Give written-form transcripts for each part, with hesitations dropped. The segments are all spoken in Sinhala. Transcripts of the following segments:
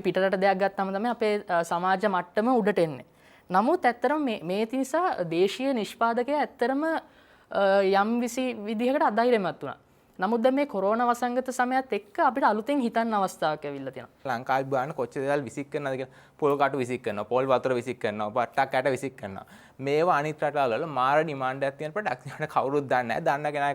පිටරට දෙයක් ගත්තම තමයි අපේ සමාජ මට්ටම උඩට එන්නේ. නමුත් ඇත්තටම මේ නිසා දේශීය නිෂ්පාදකයා ඇත්තටම යම් විදිහකට අධෛර්යමත් වුණා. නමුත් දැන් මේ කොරෝනා වසංගත සමයත් එක්ක අපිට අලුතෙන් හිතන්න අවස්ථාවක් ඇවිල්ලා තියෙනවා. ලංකාවේ බලන්න කොච්චර දේවල් විසික් කරනවද කියලා. පොල් කටු විසික් කරනවා, පොල් වතුර විසික් කරනවා, පට්ටක් ඇට විසික් කරනවා. මේවා අනිත් රටවල මාර ඩිමාන්ඩ් එකක් තියෙන ප්‍රොඩක්ට්ස් ඒකට කවුරුත් දන්නේ නැහැ. දන්න කෙනා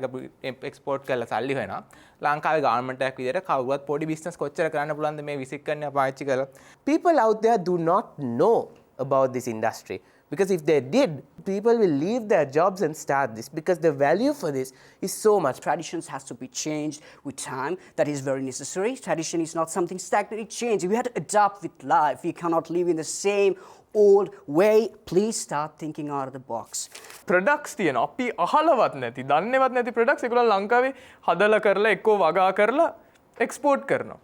එක්ස්පෝර්ට් කරලා සල්ලි හොයනවා. ලංකාවේ ගවර්න්මන්ට් එකක් විදිහට කවුරුවත් පොඩි බිස්නස් කොච්චර කරන්න පුළුවන්ද මේ විසික් කරන්න පාවිච්චි කරලා. People out there do not know about this industry. Because if they did, people will leave their jobs and start this because the value for this is so much. Traditions has to be changed with time. That is very necessary. Tradition is not something stagnant, it changes. We have to adapt with life. We cannot live in the same old way. Please start thinking out of the box. Products තියෙනවා. අපි අහලවත් නැති, දන්නේවත් නැති ප්‍රොඩක්ට්ස් ඒගොල්ලෝ ලංකාවේ හදලා කරලා එක්කෝ වගා කරලා එක්ස්පෝර්ට් කරනවා.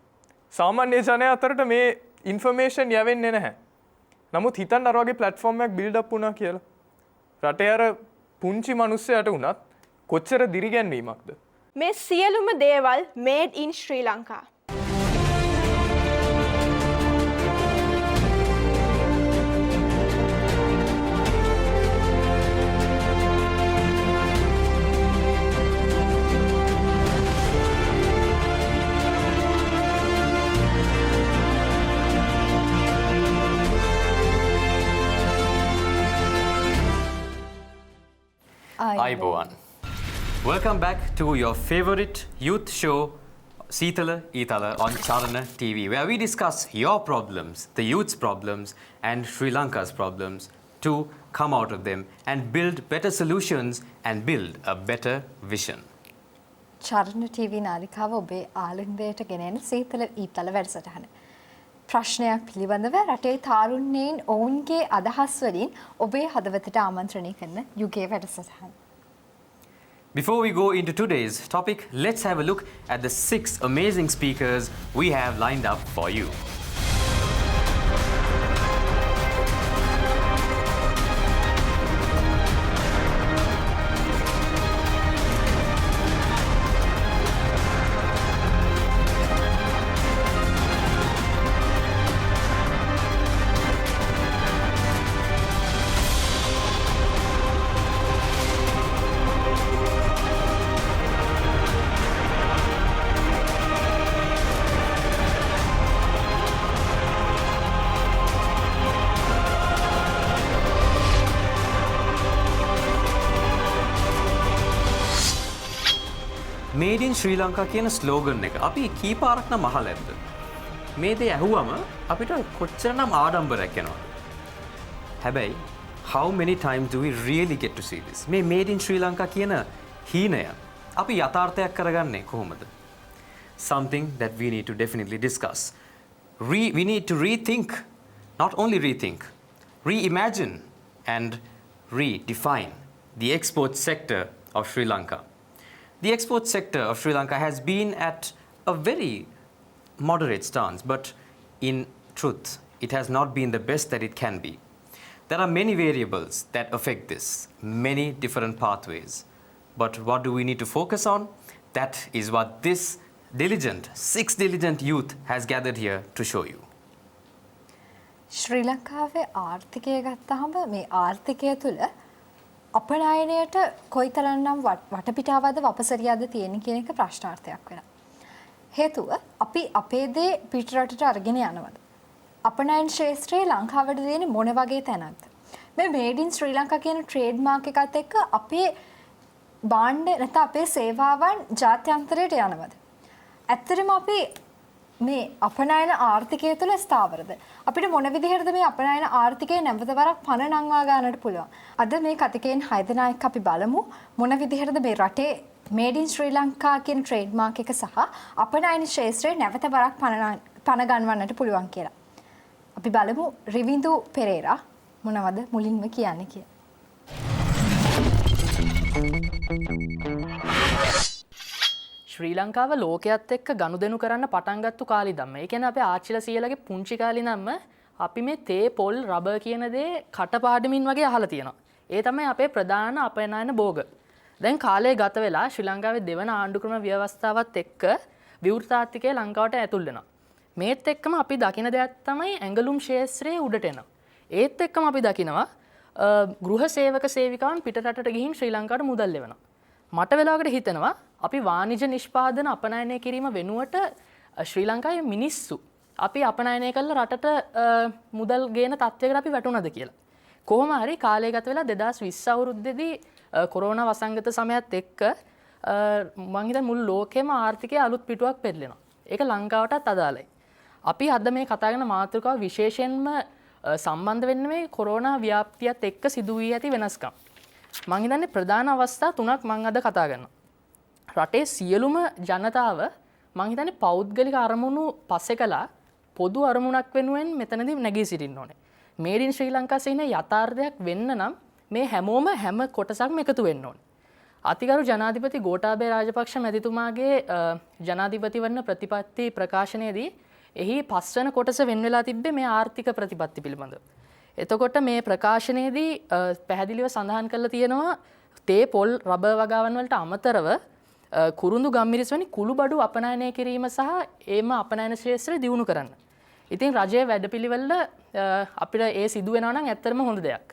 සාමාන්‍ය ජනයා අතරට මේ ඉන්ෆර්මේෂන් යවෙන්නේ නැහැ. නමුත් හිතන්න අර වගේ ප්ලැට්ෆෝම් එකක් බිල්ඩ් අප් වුණා කියලා. රටේ අර පුංචි මිනිස්සයාට උනත් කොච්චර දිරිගැන්වීමක්ද? මේ සියලුම දේවල් made in Sri Lanka. Ayubowan. Welcome back to your favorite youth show, Seethala Eethala on Charana TV, where we discuss your problems, the youth's problems, and Sri Lanka's problems to come out of them and build better solutions and build a better vision. Charana TV නාලිකාව ඔබේ ආලින්දයට ගෙනෙන සීතල ඊතල වැඩසටහන. ප්‍රශ්නයක් පිළිබඳව රටේ තාරුණ්‍යයන් ඔවුන්ගේ අදහස් වලින් ඔබේ හදවතට ආමන්ත්‍රණය කරන යුගයේ වැඩසටහන. Before we go into today's topic, let's have a look at the 6 amazing speakers we have lined up for you. Made in Sri Lanka කියන ස්ලෝගන් එක අපි කීපාරක් නම් අහලා ඇද්ද? මේ දේ ඇහුවම අපිට කොච්චරනම් ආඩම්බරයක් එනවද? හැබැයි how many times do we really get to see this? මේ made in Sri Lanka කියන හීනය අපි යථාර්ථයක් කරගන්නේ කොහොමද? Something that we need to definitely discuss. We need to rethink, not only rethink, reimagine and redefine the export sector of Sri Lanka. The export sector of Sri Lanka has been at a very moderate stance, but in truth, it has not been the best that it can be. There are many variables that affect this, many different pathways. But what do we need to focus on? That is what this 6 diligent youth has gathered here to show you. ශ්‍රී ලංකාවේ ආර්ථිකය ගත්තහම මේ ආර්ථිකය තුළ අපනයනයට කොයිතරම්නම් වටපිටාවද වපසරියාද තියෙන කියන එක ප්‍රශ්නාර්ථයක් වෙනවා. හේතුව අපි අපේ දේ පිටරටට අරගෙන යනවද? අපනයන ශාස්ත්‍රයේ ලංකාවට දෙන්නේ මොන වගේ තැනක්ද? මේ මේඩ් ඉන් ශ්‍රී ලංකා කියන ට්‍රේඩ් මාක් එකත් එක්ක අපේ භාණ්ඩ නැත්නම් අපේ සේවාවන් ජාත්‍යන්තරයට යනවද? ඇත්තටම අපි මේ අපනයන ආර්ථිකය තුළ ස්ථාවරද? අපිට මොන විදිහටද මේ අපනයන ආර්ථිකය නැවත වරක් පණ නංවා ගන්නට පුළුවන්? අද මේ කතිකයෙන් 6 දෙනෙක් අපි බලමු මොන විදිහටද මේ රටේ මේඩ් ඉන් ශ්‍රී ලංකා කියන ට්‍රේඩ් මාක් එක සහ අපනයන ශාස්ත්‍රයේ නැවත වරක් පණ ගන්නවන්නට පුළුවන් කියලා. අපි බලමු රිවින්දු පෙරේරා මොනවද මුලින්ම කියන්නේ කියලා. ශ්‍රී ලංකාව ලෝකයේත් එක්ක ගනුදෙනු කරන්න පටන් ගත්ත කාලේ ඉඳන්ම ඒ කියන්නේ අපේ ආච්චිලා සීයලාගේ පුංචි කාලේ ඉඳන්ම අපි මේ තේ පොල් රබර් කියන දේ කටපාඩමින් වගේ අහලා තියෙනවා. ඒ තමයි අපේ ප්‍රධාන අපනයන භෝග. දැන් කාලය ගත වෙලා ශ්‍රී ලංකාවේ දෙවන ආණ්ඩුක්‍රම ව්‍යවස්ථාවත් එක්ක විවෘත ආර්ථිකය ලංකාවට ඇතුල් වෙනවා. මේත් එක්කම අපි දකින දෙයක් තමයි ඇඟලුම් ශේත්‍රයේ උඩට එනවා. ඒත් එක්කම අපි දකිනවා ගෘහ සේවක සේවිකාවන් පිටරටට ගිහින් ශ්‍රී ලංකාවට මුදල් ලෙවනවා. මට වෙලාවකට හිතෙනවා අපි වාණිජ නිෂ්පාදන අපනයනය කිරීම වෙනුවට ශ්‍රී ලංකාවේ මිනිස්සු අපි අපනයනය කළ රටට මුදල් ගේන තත්ත්වයකට අපි වැටුණද කියලා. කොහොම හරි කාලය ගත වෙලා 2020 අවුරුද්දේදී කොරෝනා වසංගත සමයත් එක්ක මම හිතන්නේ මුළු ලෝකෙම ආර්ථිකයේ අලුත් පිටුවක් පෙරලෙනවා. ඒක ලංකාවටත් අදාළයි. අපි අද මේ කතා කරන මාතෘකාව විශේෂයෙන්ම සම්බන්ධ වෙන්නේ මේ කොරෝනා ව්‍යාප්තියත් එක්ක සිදු වී ඇති වෙනස්කම්. මම හිතන්නේ ප්‍රධාන අවස්ථා තුනක් මම අද කතා කරනවා. රටේ සියලුම ජනතාව මම හිතන්නේ පෞද්ගලික අරමුණු පස්සේ කළා පොදු අරමුණක් වෙනුවෙන් මෙතනදී නැගී සිටින්න ඕනේ. මේඩ් ඉන් ශ්‍රී ලංකා සින යථාර්ථයක් වෙන්න නම් මේ හැමෝම හැම කොටසක්ම එකතු වෙන්න ඕනේ. අතිගරු ජනාධිපති ගෝඨාභය රාජපක්ෂ මැතිතුමාගේ ජනාධිපති වන ප්‍රතිපත්ති ප්‍රකාශනයේදී එහි පස්වන කොටස වෙන් වෙලා තිබ්බේ මේ ආර්ථික ප්‍රතිපත්ති පිළිබඳව. එතකොට මේ ප්‍රකාශනයේදී පැහැදිලිව සඳහන් කරලා තියෙනවා තේ පොල් රබර් වගාවන් වලට අමතරව කුරුඳු ගම්මිරිස් වැනි කුළුබඩු අපනයනය කිරීම සහ ඒම අපනයන ශාස්ත්‍රය දියුණු කරන්න. ඉතින් රජයේ වැඩපිළිවෙල අපිට ඒ සිදු වෙනවා නම් ඇත්තටම හොඳ දෙයක්.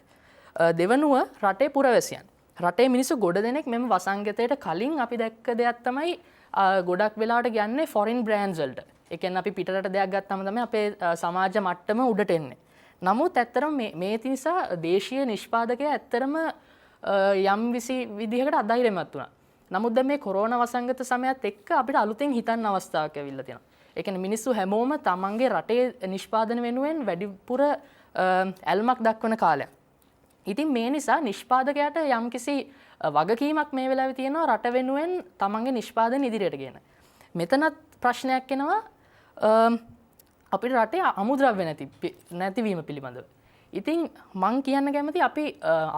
දෙවනුව රටේ පුරවැසියන්. රටේ මිනිස්සු ගොඩ දෙනෙක් මෙම වසංගතයට කලින් අපි දැක්ක දෙයක් තමයි ගොඩක් වෙලාවට යන්නේ ෆොරින් බ්‍රෑන්ඩ්ස් වලට. ඒ කියන්නේ අපි පිටරට දෙයක් ගත්තාම තමයි අපේ සමාජ මට්ටම උඩට එන්නේ. නමුත් ඇත්තටම මේ නිසා දේශීය නිෂ්පාදකයා ඇත්තටම යම් විසි විදිහකට අධෛර්යමත් වුණා. නමුත් දැන් මේ කොරෝනා වසංගත සමයත් එක්ක අපිට අලුතෙන් හිතන්න අවස්ථාවක් ඇවිල්ලා තියෙනවා. ඒ කියන්නේ මිනිස්සු හැමෝම තමන්ගේ රටේ නිෂ්පාදන වෙනුවෙන් වැඩිපුර ඇල්මක් දක්වන කාලයක්. ඉතින් මේ නිසා නිෂ්පාදකයාට යම්කිසි වගකීමක් මේ වෙලාවේ තියෙනවා රට වෙනුවෙන් තමන්ගේ නිෂ්පාදන ඉදිරියට ගෙන. මෙතනත් ප්‍රශ්නයක් එනවා අපිට රටේ අමුද්‍රව්‍ය නැතිවීම පිළිබඳව. ඉතින් මං කියන්න කැමති අපි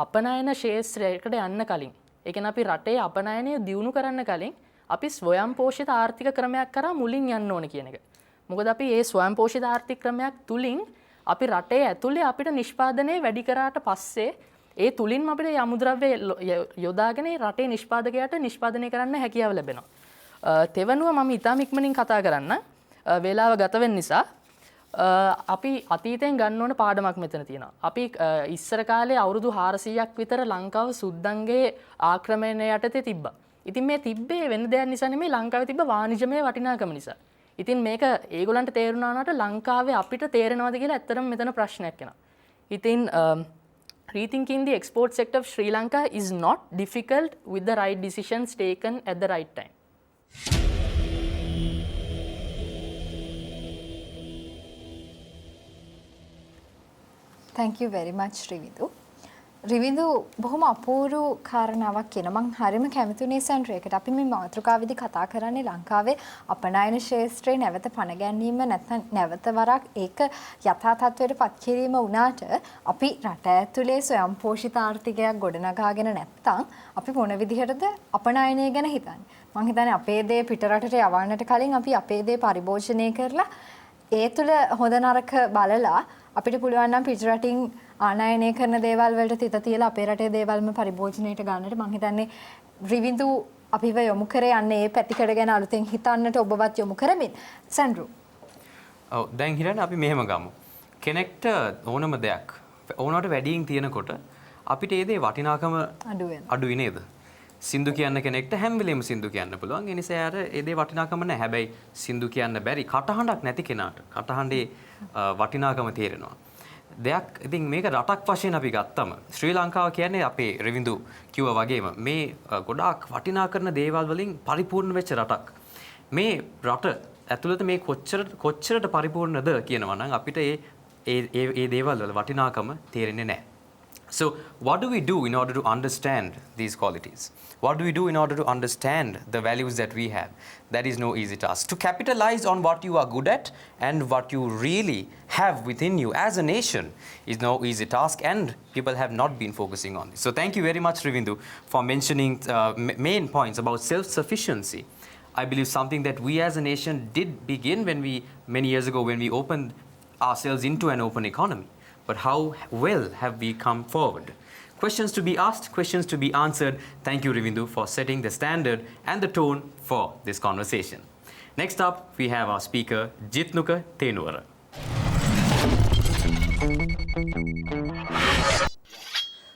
අපනයන ශාස්ත්‍රයකට යන්න කලින්, ඒ කියන්නේ අපි රටේ අපනයනය දියුණු කරන්න කලින් අපි ස්වයං පෝෂිත ආර්ථික ක්‍රමයක් කරා මුලින් යන්න ඕන කියන එක. මොකද අපි මේ ස්වයං පෝෂිත ආර්ථික ක්‍රමයක් තුලින් අපි රටේ ඇතුලේ අපිට නිෂ්පාදනය වැඩි කරාට පස්සේ ඒ තුලින්ම අපිට අමුද්‍රව්‍ය යොදාගෙන රටේ නිෂ්පාදකයාට නිෂ්පාදනය කරන්න හැකියාව ලැබෙනවා. තෙවනුව මම ඉතාම ඉක්මනින් කතා කරන්න වේලාව ගත වෙන නිසා අපි අතීතයෙන් ගන්න ඕන පාඩමක් මෙතන තියෙනවා. අපි ඉස්සර කාලේ අවුරුදු 400ක් විතර ලංකාව සුද්දන්ගේ ආක්‍රමණය යටතේ තිබ්බා. ඉතින් මේ තිබ්බේ වෙන දෙයක් නිසා නෙමෙයි ලංකාවේ තිබ්බ වාණිජමය වටිනාකම නිසා. ඉතින් මේක ඒගොල්ලන්ට තේරුණා නට ලංකාවේ අපිට තේරෙනවද කියලා ඇත්තටම මෙතන ප්‍රශ්නයක් එනවා. ඉතින් rethinking the export sector of Sri Lanka is not difficult with the right decisions taken at the right time. Thank you very much රිවිදු. රිවිදු බොහොම අපූර්ව කාරණාවක් කියන මං හරිම කැමතිුනේ සැන්ඩ්‍රේකට. අපි මේ මාතෘකාවේදී කතා කරන්නේ ලංකාවේ අපනයන ශාස්ත්‍රයේ නැවත පණ ගැනීම නැත්නම් නැවත වරක් ඒක යථා තත්ත්වයට පත් කිරීම වුණාට අපි රට ඇතුලේ ස්වයං පෝෂිත ආර්ථිකයක් ගොඩනගාගෙන නැත්නම් අපි මොන විදිහටද අපනයනය ගැන හිතන්නේ. මං හිතන්නේ අපේ දේ පිටරටට යවන්නට කලින් අපි අපේ දේ පරිභෝජනය කරලා ඒ තුල හොඳ නරක බලලා අපිට පුළුවන් නම් පිටරටින් ආනයනය කරන දේවල් වලට තිත තියලා අපේ රටේ දේවල්ම පරිභෝජනයට ගන්නට මම හිතන්නේ රිවිදු අපිව යොමු කරේ යන්නේ මේ පැතිකඩ ගැන අලුතෙන් හිතන්නට ඔබවත් යොමු කරමින්. සැන්ඩ්‍රු. ඔව් දැන් හිතන්න අපි මෙහෙම ගමු. කෙනෙක්ට ඕනම දෙයක් ඕනකට වැඩියෙන් තියෙනකොට අපිට ඒ දේ වටිනාකම අඩුයි නේද? සින්දු කියන්න කෙනෙක්ට හැම වෙලෙම සින්දු කියන්න පුළුවන්. ඒ නිසා යාර ඒ දේ වටිනාකම නැහැ. හැබැයි සින්දු කියන්න බැරි කටහඬක් නැති කෙනාට කටහඬේ වටිනාකම තේරෙනවා. දෙයක් ඉතින් මේක රටක් වශයෙන් අපි ගත්තම ශ්‍රී ලංකාව කියන්නේ අපේ රවින්දු කිව්වා වගේම මේ ගොඩාක් වටිනා කරන දේවල් වලින් පරිපූර්ණ වෙච්ච රටක්. මේ රට ඇතුළත මේ කොච්චරට පරිපූර්ණද කියනවා නම් අපිට ඒ දේවල් වල වටිනාකම තේරෙන්නේ නැහැ. So, what do we do in order to understand these qualities? What do we do in order to understand the values that we have? That is no easy task. To capitalize on what you are good at and what you really have within you as a nation is no easy task, and people have not been focusing on this. So, thank you very much, Rivindu, for mentioning main points about self-sufficiency. I believe something that we as a nation did begin many years ago when we opened ourselves into an open economy. But how well have we come forward? Questions to be asked, questions to be answered. Thank you, Rivindu, for setting the standard and the tone for this conversation. Next up, we have our speaker, Jitnuka Tenuwara.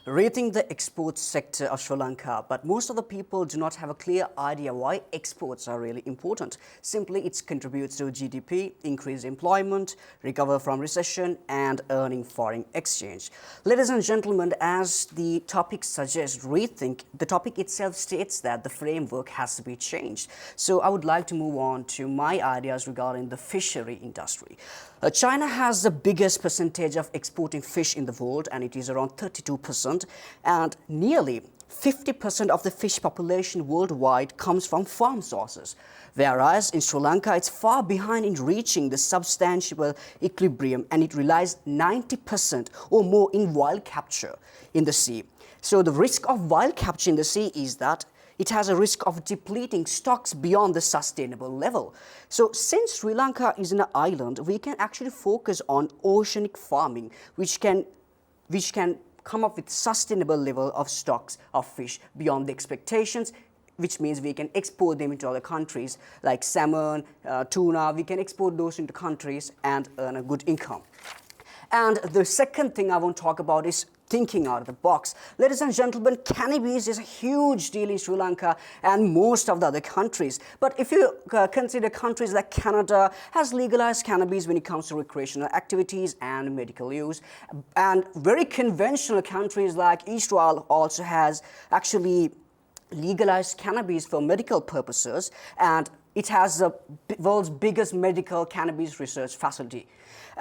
Rethink the exports sector of Sri Lanka, but most of the people do not have a clear idea why exports are really important. Simply, it contributes to GDP, increase employment, recover from recession, and earning foreign exchange. Ladies and gentlemen, as the topic suggests, rethink, the topic itself states that the framework has to be changed. So I would like to move on to my ideas regarding the fishery industry. China has the biggest percentage of exporting fish in the world, and it is around 32%, and nearly 50% of the fish population worldwide comes from farm sources, whereas in Sri Lanka it's far behind in reaching the substantial equilibrium, and it relies 90% or more in wild capture in the sea. So the risk of wild capture in the sea is that it has a risk of depleting stocks beyond the sustainable level. So since Sri Lanka is an island, we can actually focus on oceanic farming, which can come up with sustainable level of stocks of fish beyond the expectations, which means we can export them into other countries like salmon, tuna. We can export those into countries and earn a good income. And the second thing I want to talk about is thinking out of the box. Ladies and gentlemen, cannabis is a huge deal in Sri Lanka and most of the other countries. But if you consider countries like Canada has legalized cannabis when it comes to recreational activities and medical use, and very conventional countries like Israel also has actually legalized cannabis for medical purposes, and it has the world's biggest medical cannabis research facility.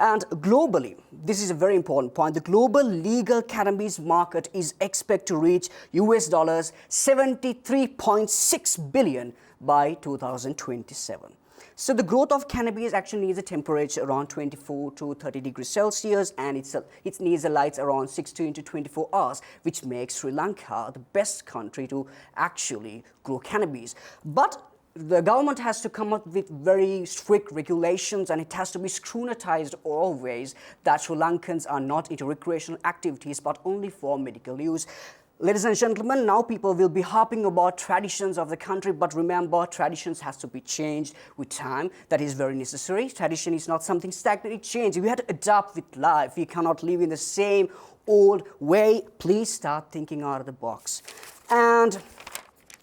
And globally, this is a very important point, the global legal cannabis market is expected to reach US dollars 73.6 billion by 2027. So the growth of cannabis actually needs a temperature around 24 to 30 degrees Celsius, and it needs a light around 16 to 24 hours, which makes Sri Lanka the best country to actually grow cannabis. But the government has to come up with very strict regulations, and it has to be scrutinized always that Sri Lankans are not into recreational activities but only for medical use. Ladies and gentlemen, now people will be harping about traditions of the country, but remember, traditions has to be changed with time. That is very necessary. Tradition is not something stagnant, it changes. We have to adapt with life. We cannot live in the same old way. Please start thinking out of the box. And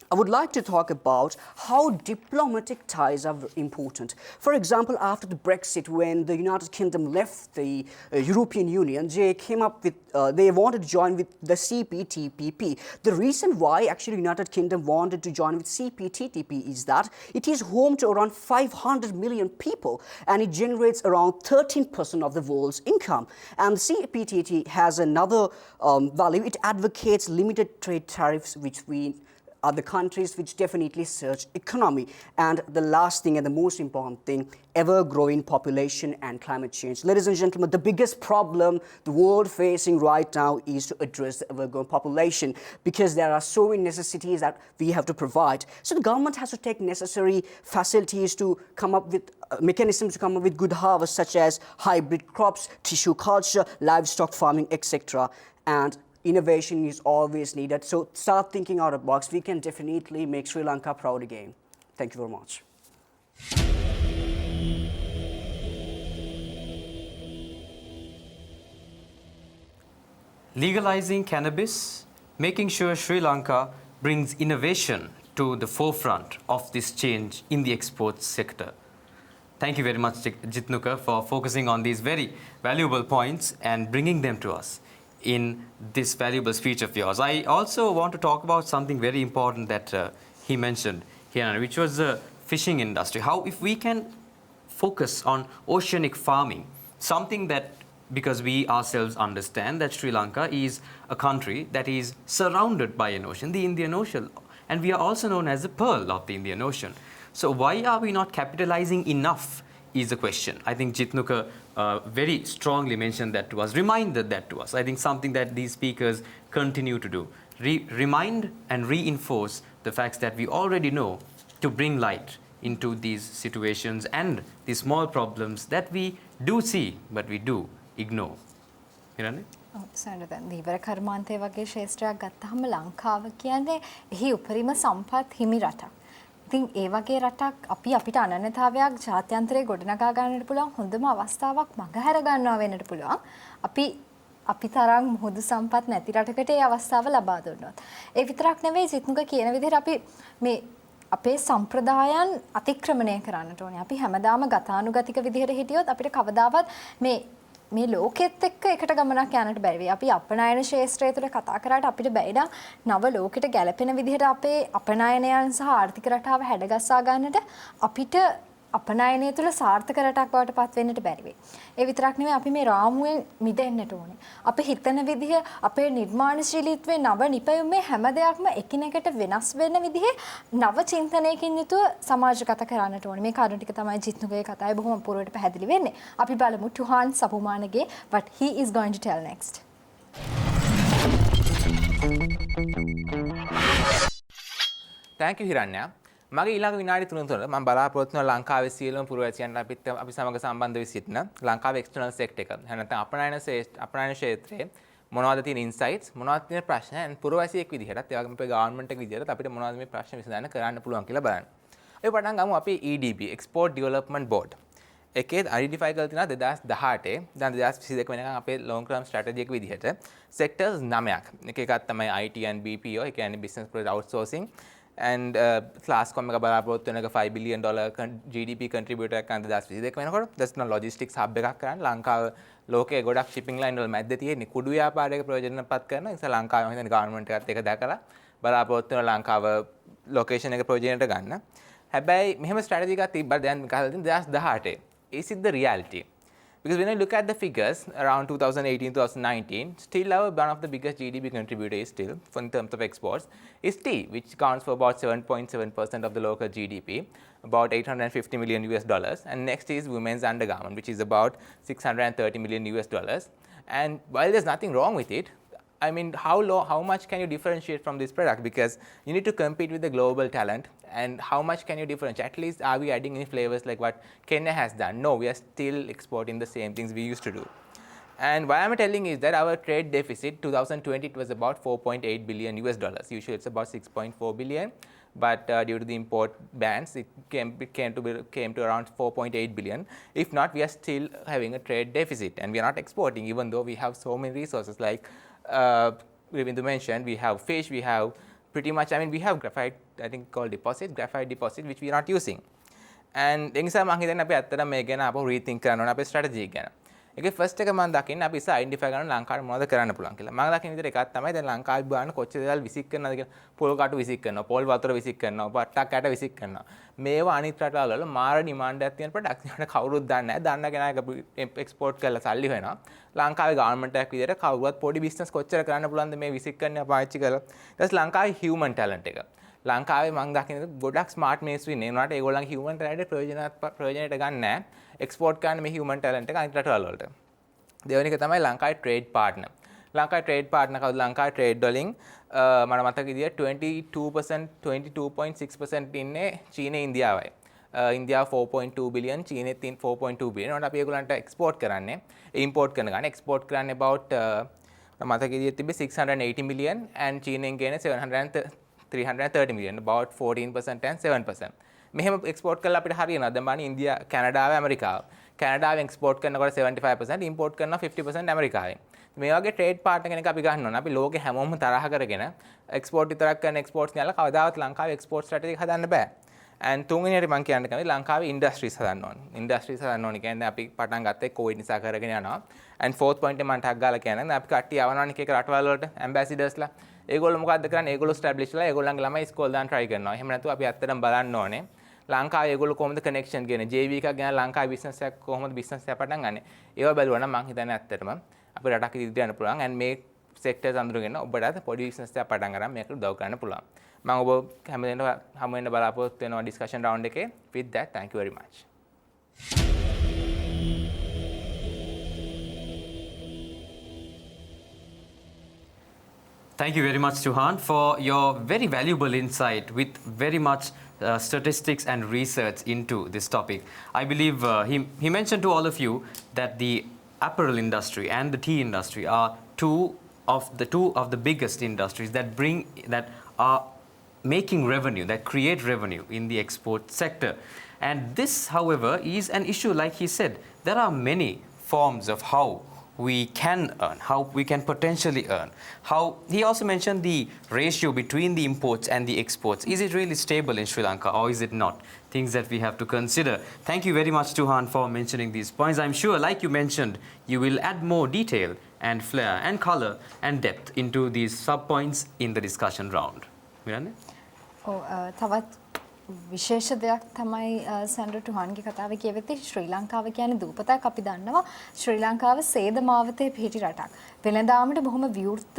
I would like to talk about how diplomatic ties are important. For example, after the Brexit, when the United Kingdom left the European Union, they came up with, they wanted to join with the CPTPP. The reason why actually United Kingdom wanted to join with CPTPP is that it is home to around 500 million people, and it generates around 13% of the world's income. And the CPTPP has another value. It advocates limited trade tariffs between other countries, which definitely surge economy. And the last thing and the most important thing, ever-growing population and climate change. Ladies and gentlemen, the biggest problem the world facing right now is to address the ever-growing population, because there are so many necessities that we have to provide. So the government has to take necessary facilities to come up with mechanisms to come up with good harvest, such as hybrid crops, tissue culture, livestock farming, etc. And innovation is always needed. So start thinking out of the box. We can definitely make Sri Lanka proud again. Thank you very much. Legalizing cannabis, making sure Sri Lanka brings innovation to the forefront of this change in the exports sector. Thank you very much, Jitnuka, for focusing on these very valuable points and bringing them to us in this valuable speech of yours. I also want to talk about something very important that he mentioned here, which was the fishing industry. How if we can focus on oceanic farming, something that, because we ourselves understand that Sri Lanka is a country that is surrounded by an ocean, the Indian Ocean, and we are also known as the pearl of the Indian Ocean. So why are we not capitalizing enough is the question. I think Jitnuka very strongly mentioned that to us, reminded that to us. I think something that these speakers continue to do. Remind and reinforce the facts that we already know to bring light into these situations and the small problems that we do see, but we do ignore. Hirani? සනද දීවර කර්මාන්තය වගේ ශේෂ්ත්‍රයක් ගත්තහම ලංකාව කියන්නේ එහි උපරිම සම්පත් හිමි රටක්. ඉතින් ඒ වගේ රටක් අපි අපිට අනන්‍යතාවයක් ජාත්‍යන්තරයේ ගොඩනගා ගන්නට පුළුවන් හොඳම අවස්ථාවක් මගහැර ගන්නවා වෙන්නට පුළුවන්. අපි තරම් මුහුදු සම්පත් නැති රටකට ඒ අවස්ථාව ලබා දුන්නොත්. ඒ විතරක් නෙවෙයි සිත්නුක කියන විදිහට අපි මේ අපේ සම්ප්‍රදායන් අතික්‍රමණය කරන්නට ඕනේ. අපි හැමදාම ගතානුගතික විදිහට හිටියොත් අපිට කවදාවත් මේ ලෝකෙත් එක්ක එකට ගමනක් යන්නට බැරි වෙයි. අපි අපනයන ශාස්ත්‍රය තුළ කතා කරාට අපිට බැයිද නව ලෝකෙට ගැලපෙන විදිහට අපේ අපනයනයන් සහ ආර්ථික රටාව හැඩගස්සා ගන්නට අපිට අපනයනය තුළ සාර්ථක රටක් බවට පත් වෙන්නට බැරි වෙයි. ඒ විතරක් නෙවෙයි අපි මේ රාමුවෙන් මිදෙන්නට ඕනේ. අපි හිතන විදිහ අපේ නිර්මාණශීලීත්වයේ නව නිපැයුමේ හැම දෙයක්ම එකිනෙකට වෙනස් වෙන විදිහේ නව චින්තනයකින් යුතුව සමාජගත කරන්නට ඕනේ. මේ කාරණා ටික තමයි ජිත්නුගේ කතාවේ බොහොම පුරවට පැහැදිලි වෙන්නේ. අපි බලමු ටුහාන් සපුමානගේ what he is going to tell next. Thank you හිරණ්‍යා. මගේ ඊළඟ විනාඩි 3 තුනට මම බලාපොරොත්තු වෙනවා ලංකාවේ සියලුම පුරවැසියන් අපි සමග සම්බන්ධ වෙ සිටින ලංකාවේ එක්ස්ටර්නල් සෙක්ටර් එක. නැත්නම් අපනයන ක්ෂේත්‍රයේ මොනවද තියෙන ඉන්සයිට්ස් මොනවද තියෙන ප්‍රශ්න and පුරවැසියෙක් විදිහටත් ඒ වගේම අපේ ගවර්න්මන්ට් එක විදිහටත් අපිට මොනවද මේ ප්‍රශ්න විසඳන්න කරන්න පුළුවන් කියලා බලන්න. අපි පටන් ගමු අපි EDB Export Development Board. එකේ අයිඩෙන්ටිෆයි කරලා තියෙනවා 2018 දැන් 2022 වෙනකන් අපේ long term strategy එක විදිහට sectors 9ක්. එකක් තමයි IT and BPO ඒ කියන්නේ business process outsourcing and classcom එක බලාපොරොත්තු වෙන එක $5 billion GDP contributor එකක් 2022 වෙනකොට that's not logistics hub එකක් කරන්න ලංකාව ලෝකයේ ගොඩක් shipping line වල මැද්දේ තියෙන කුඩු ව්‍යාපාරයක ප්‍රයෝජනපත් කරන නිසා ලංකාවේ මම හිතන්නේ ගවර්න්මන්ට් එකත් ඒක දැකලා බලාපොරොත්තු වෙන ලංකාව ලොකේෂන් එක ප්‍රයෝජනයට ගන්න. හැබැයි මෙහෙම ස්ට්‍රැටජි එකක් තිබ්බා දැන් කහලා තියෙන 2018. Is it the reality? Because when I look at the figures around 2018-2019, still one of the biggest GDP contributor is still, in terms of exports, is tea, which accounts for about 7.7% of the local GDP, about $850 million US, and next is women's undergarment, which is about $630 million US. And while there's nothing wrong with it, I mean, how much can you differentiate from this product? Because you need to compete with the global talent, and how much can you differentiate? At least are we adding any flavors like what Kenya has done? No, we are still exporting the same things we used to do. And why I'm telling is that our trade deficit 2020 it was about 4.8 billion US dollars. Usually it's about 6.4 billion, but due to the import bans, it came to around 4.8 billion. If not, we are still having a trade deficit, and we are not exporting, even though we have so many resources like Ravindu mentioned, we have fish, we have pretty much, I mean, we have graphite, I think called graphite deposit, which we are not using. And ඒ නිසා මම හිතන්නේ අපි ඇත්තටම මේ ගැන අපෝ rethink කරන්න ඕනේ අපේ strategy ගැන. ඒකේ first එක මම දකින්නේ අපි ඉස්සර identify කරන ලංකාවේ මොනවද කරන්න පුළුවන් කියලා. මම දකින්න විදිහට එකක් තමයි දැන් ලංකාවේ බලන්න කොච්චර දේවල් විසික් කරනවද කියලා. පොල් කටු විසික් කරනවා, පොල් වතුර විසික් කරනවා, පට්ටක් ඇට විසික් කරනවා. මේවා අනිත් රටවල් වල මාර demand එකක් තියෙන products ඒකට කවුරුත් දන්නේ නැහැ. දන්න කෙනා export කරලා සල්ලි හොයනවා. ලංකාවේ government එකක් විදිහට කවුරුවත් පොඩි business කොච්චර කරන්න පුළුවන්ද මේ විසික් කරනවා පාවිච්චි කරලා. ඊට පස්සේ ලංකාවේ human talent එක. ලංකාවේ මම දකින්නේ ගොඩක් ස්මාර්ට් මිනිස්සු ඉන්නේ. ඒනට ඒගොල්ලන්ගේ human talent ප්‍රයෝජනයට ගන්න නැහැ. export කරන්න මේ human talent එක අනිත් රටවල් වලට. දෙවෙනි එක තමයි ලංකාවේ trade partner. ලංකාවේ trade partner කවුද? ලංකාවේ trade වලින් මම මතක විදියට 22% 22.6% ඉන්නේ චීනේ ඉන්දියාවයි. ඉන්දියාව 4.2 billion, චීනේ 4.2 billion. ඒකට අපි ඒගොල්ලන්ට export කරන්නේ, import කරන ගන්න. export කරන්නේ about මතක විදියට තිබ්බේ 680 million and චීනෙන් ගේන 330 million, about 14% and 7%. මෙහෙම export කරලා අපිට හරියනවා. දැන් බලන්න ඉන්දියා, කැනඩාව, ඇමරිකාව. කැනඩාවෙන් export කරනකොට 75%, import කරනවා 50% ඇමරිකාවෙන්. මේ වගේ trade partner කෙනෙක් අපි ගන්න ඕන. අපි ලෝකේ හැමෝම තරහ කරගෙන export විතරක් කරන exports නෙලා කවදාවත් ලංකාවේ export strategy එක හදන්න බෑ. and තුන්වෙනියට මම කියන්න කැමති ලංකාවේ industries හදන්න ඕන. industries හදන්න ඕන කියන්නේ අපි පටන් ගත්තේ COVID නිසා කරගෙන යනවා. and fourth point එක මම ටක් ගාලා කියන්නේ අපි කට්ටිය යවනවනේ එක රටවල් වලට ambassadorsලා. ඒගොල්ලෝ මොකද්ද කරන්නේ? ඒගොල්ලෝ establish කරලා ඒගොල්ලන්ගේ ළමයි ඉස්කෝල දාන්න try කරනවා. එහෙම නැතුව අපි ඇත්තටම බලන්න ඕනේ. ලංකාවේ ඒගොල්ලෝ කොහොමද connection ගන්නේ? JV එකක් ගන්න ලංකාවේ business එකක් කොහොමද business එක පටන් ගන්නෙ? ඒව බැලුවා නම් මම හිතන්නේ ඇත්තටම අපේ රටක් ඉදිරියට යන්න පුළුවන්. and මේ sectors අඳුරගෙන ඔබට පොඩි business එකක් පටන් ගන්න මේකට උදව් කරන්න පුළුවන්. මම ඔබ හැමදේම හමු වෙන්න බලාපොරොත්තු වෙනවා discussion round එකේ. with that, thank you very much. Thank you very much, Tuhan, for your very valuable insight with very much statistics and research into this topic. I believe he mentioned to all of you that the apparel industry and the tea industry are two of the biggest industries that are making revenue, that create revenue in the export sector. And this, however, is an issue, like he said. There are many forms of how we can earn, how we can potentially earn. How he also mentioned the ratio between the imports and the exports. Is it really stable in Sri Lanka or is it not? Things that we have to consider. Thank you very much, Tuhan, for mentioning these points. I'm sure, like you mentioned, you will add more detail and flair and color and depth into these sub-points in the discussion round. Miranda? තවත් විශේෂ දෙයක් තමයි සැන්ඩ්‍රා ටුහාන්ගේ කතාවේ කියවෙති ශ්‍රී ලංකාව කියන්නේ දූපතක් අපි දන්නවා ශ්‍රී ලංකාව සේද මාවතේ පිහිටි රටක් වෙළඳාමට බොහොම විවෘත